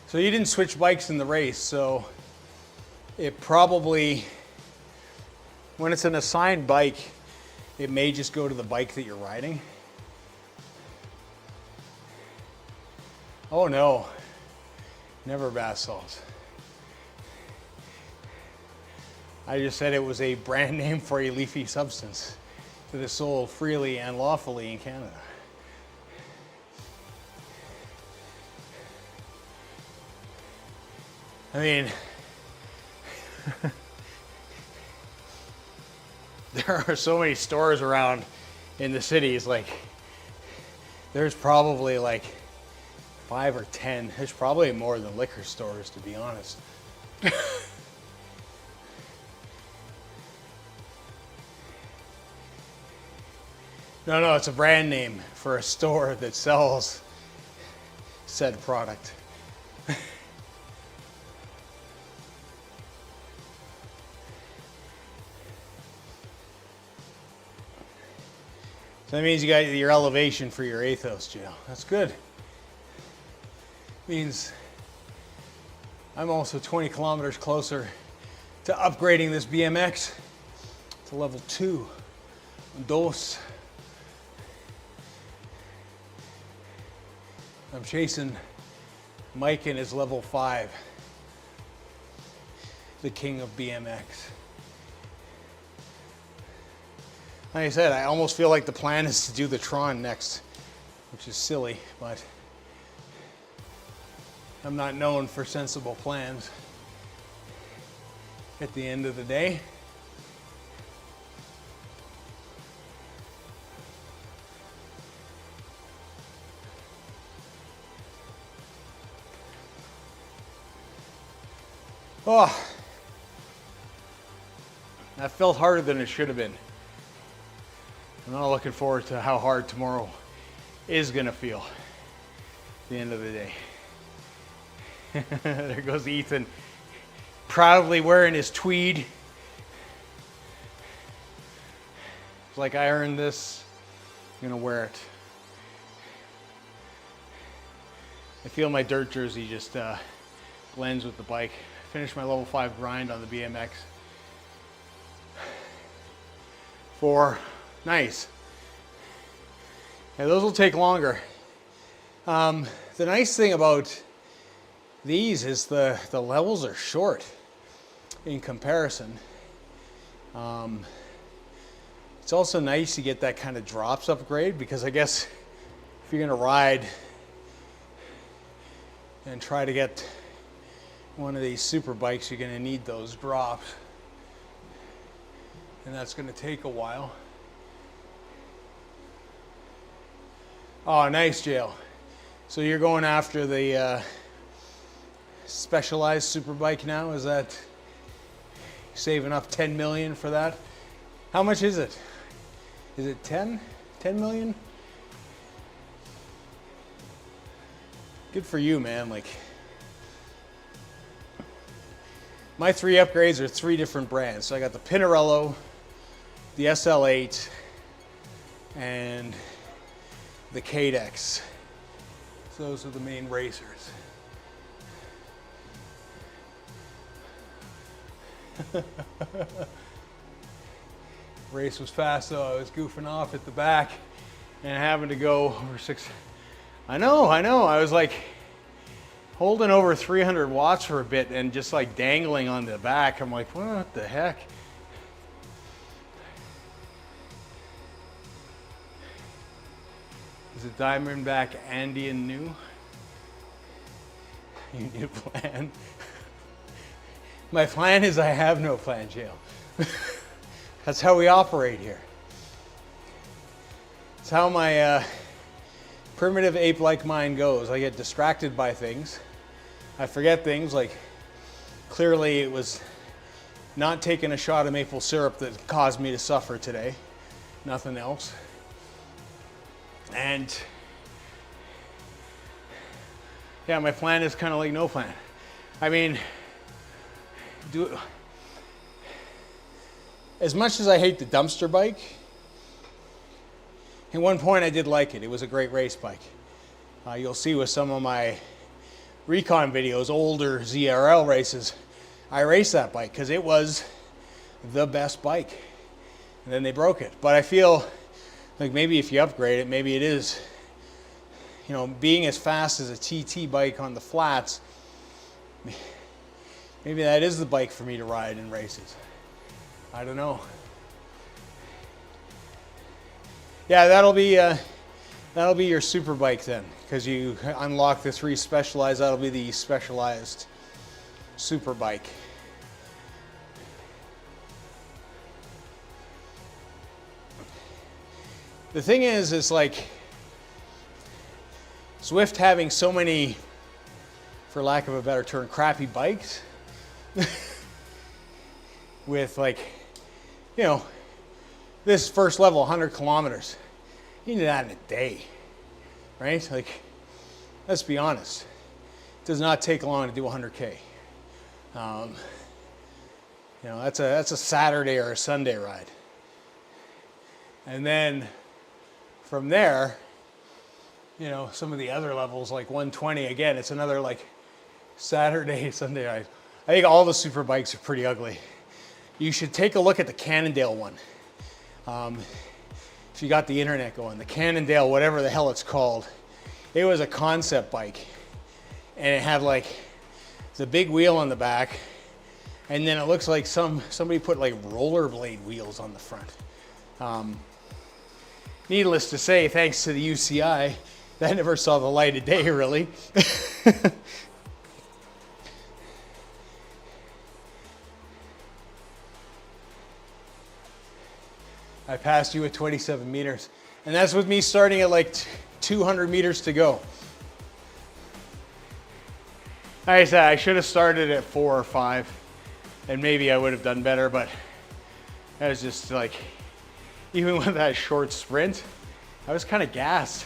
So you didn't switch bikes in the race, so it probably, when it's an assigned bike, it may just go to the bike that you're riding. Oh no, never basalt. I just said it was a brand name for a leafy substance that is sold freely and lawfully in Canada. I mean, there are so many stores around in the cities. Like, there's probably like 5 or 10. There's probably more than liquor stores, to be honest. No, it's a brand name for a store that sells said product. So that means you got your elevation for your Athos, Jill. That's good. Means I'm also 20 kilometers closer to upgrading this BMX to level 2. Dos. I'm chasing Mike in his level 5, the king of BMX. Like I said, I almost feel like the plan is to do the Tron next, which is silly, but I'm not known for sensible plans at the end of the day. Oh, that felt harder than it should have been. I'm not looking forward to how hard tomorrow is gonna feel at the end of the day. There goes Ethan, proudly wearing his tweed. It's like, I earned this, I'm gonna wear it. I feel my dirt jersey just blends with the bike. Finished my level 5 grind on the BMX. 4, nice. Yeah, those will take longer. The nice thing about these is the levels are short in comparison. It's also nice to get that kind of drops upgrade, because I guess if you're gonna ride and try to get one of these super bikes, you're gonna need those drops, and that's gonna take a while. Oh, nice, Jail. So you're going after the specialized super bike now? Is that saving up 10 million for that? How much is it? Is it 10 million? Good for you, man. Like, my 3 upgrades are 3 different brands. So I got the Pinarello, the SL8, and the Cadex. So those are the main racers. Race was fast though. I was goofing off at the back and having to go over 6. I know. I was like holding over 300 watts for a bit and just like dangling on the back. I'm like, what the heck? Is it Diamondback Andean new? You need a plan. My plan is I have no plan, Jail. That's how we operate here. It's how my primitive ape-like mind goes. I get distracted by things. I forget things, like clearly it was not taking a shot of maple syrup that caused me to suffer today. Nothing else. And yeah, my plan is kind of like no plan. I mean, as much as I hate the dumpster bike, at one point I did like it. It was a great race bike. You'll see with some of my recon videos, older ZRL races, I raced that bike because it was the best bike. And then they broke it. But I feel like maybe if you upgrade it, maybe it is, you know, being as fast as a TT bike on the flats, maybe that is the bike for me to ride in races. I don't know. Yeah, that'll be your super bike then, because you unlock the 3 specialized. That'll be the specialized super bike. the thing is like Zwift having so many, for lack of a better term, crappy bikes with like, you know, this first level 100 kilometers. You can do that in a day, right? Like, let's be honest. It does not take long to do 100K. You know, that's a Saturday or a Sunday ride. And then from there, you know, some of the other levels like 120, again, it's another like Saturday, Sunday ride. I think all the super bikes are pretty ugly. You should take a look at the Cannondale one. If you got the internet going, the Cannondale, whatever the hell it's called, it was a concept bike. And it had like the big wheel on the back, and then it looks like somebody put like rollerblade wheels on the front. Needless to say, thanks to the UCI, that never saw the light of day, really. I passed you at 27 meters, and that's with me starting at like 200 meters to go. Like I said, I should have started at 4 or 5, and maybe I would have done better, but I was just like, even with that short sprint, I was kind of gassed.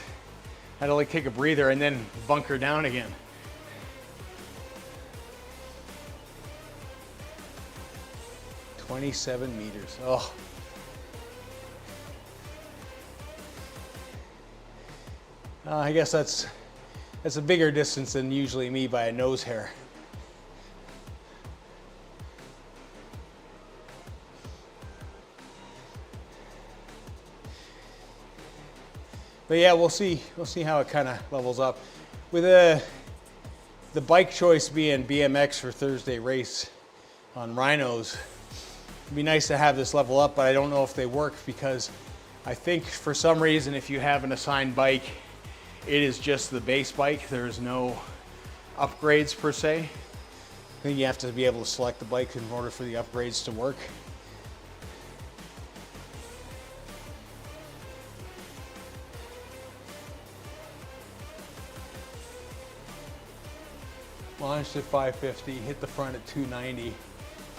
I had to like take a breather and then bunker down again. $27 meters, oh. I guess that's a bigger distance than usually me by a nose hair. But yeah, we'll see how it kind of levels up. With the bike choice being BMX for Thursday race on Rhinos, it'd be nice to have this level up, but I don't know if they work because I think for some reason if you have an assigned bike, it is just the base bike. There's no upgrades per se. I think you have to be able to select the bike in order for the upgrades to work. Launched at 550, hit the front at 290,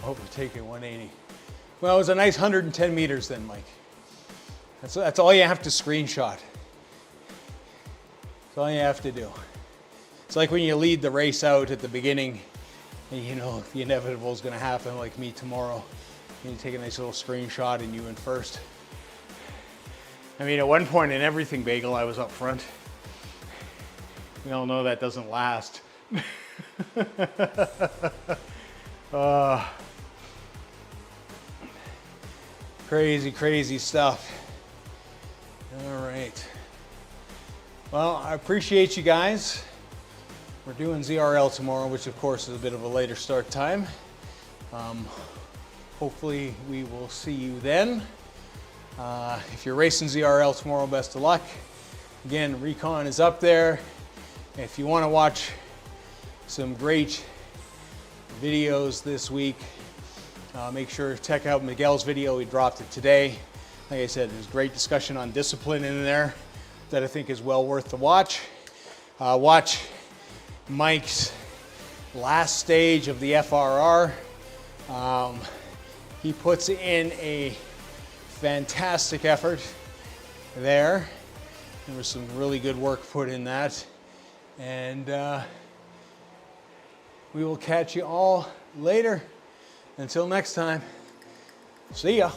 overtaking 180. Well, it was a nice 110 meters then, Mike. That's all you have to screenshot. That's all you have to do. It's like when you lead the race out at the beginning and you know the inevitable is going to happen, like me tomorrow. And you take a nice little screenshot and you in first. I mean, at one point in everything bagel, I was up front. We all know that doesn't last. Crazy stuff. All right. Well, I appreciate you guys. We're doing ZRL tomorrow, which of course is a bit of a later start time. Hopefully we will see you then. If you're racing ZRL tomorrow, best of luck. Again, Recon is up there. If you want to watch some great videos this week, make sure to check out Miguel's video. He dropped it today. Like I said, there's great discussion on discipline in there that I think is well worth the watch. Watch Mike's last stage of the FRR. He puts in a fantastic effort there. There was some really good work put in that. And we will catch you all later. Until next time, see ya.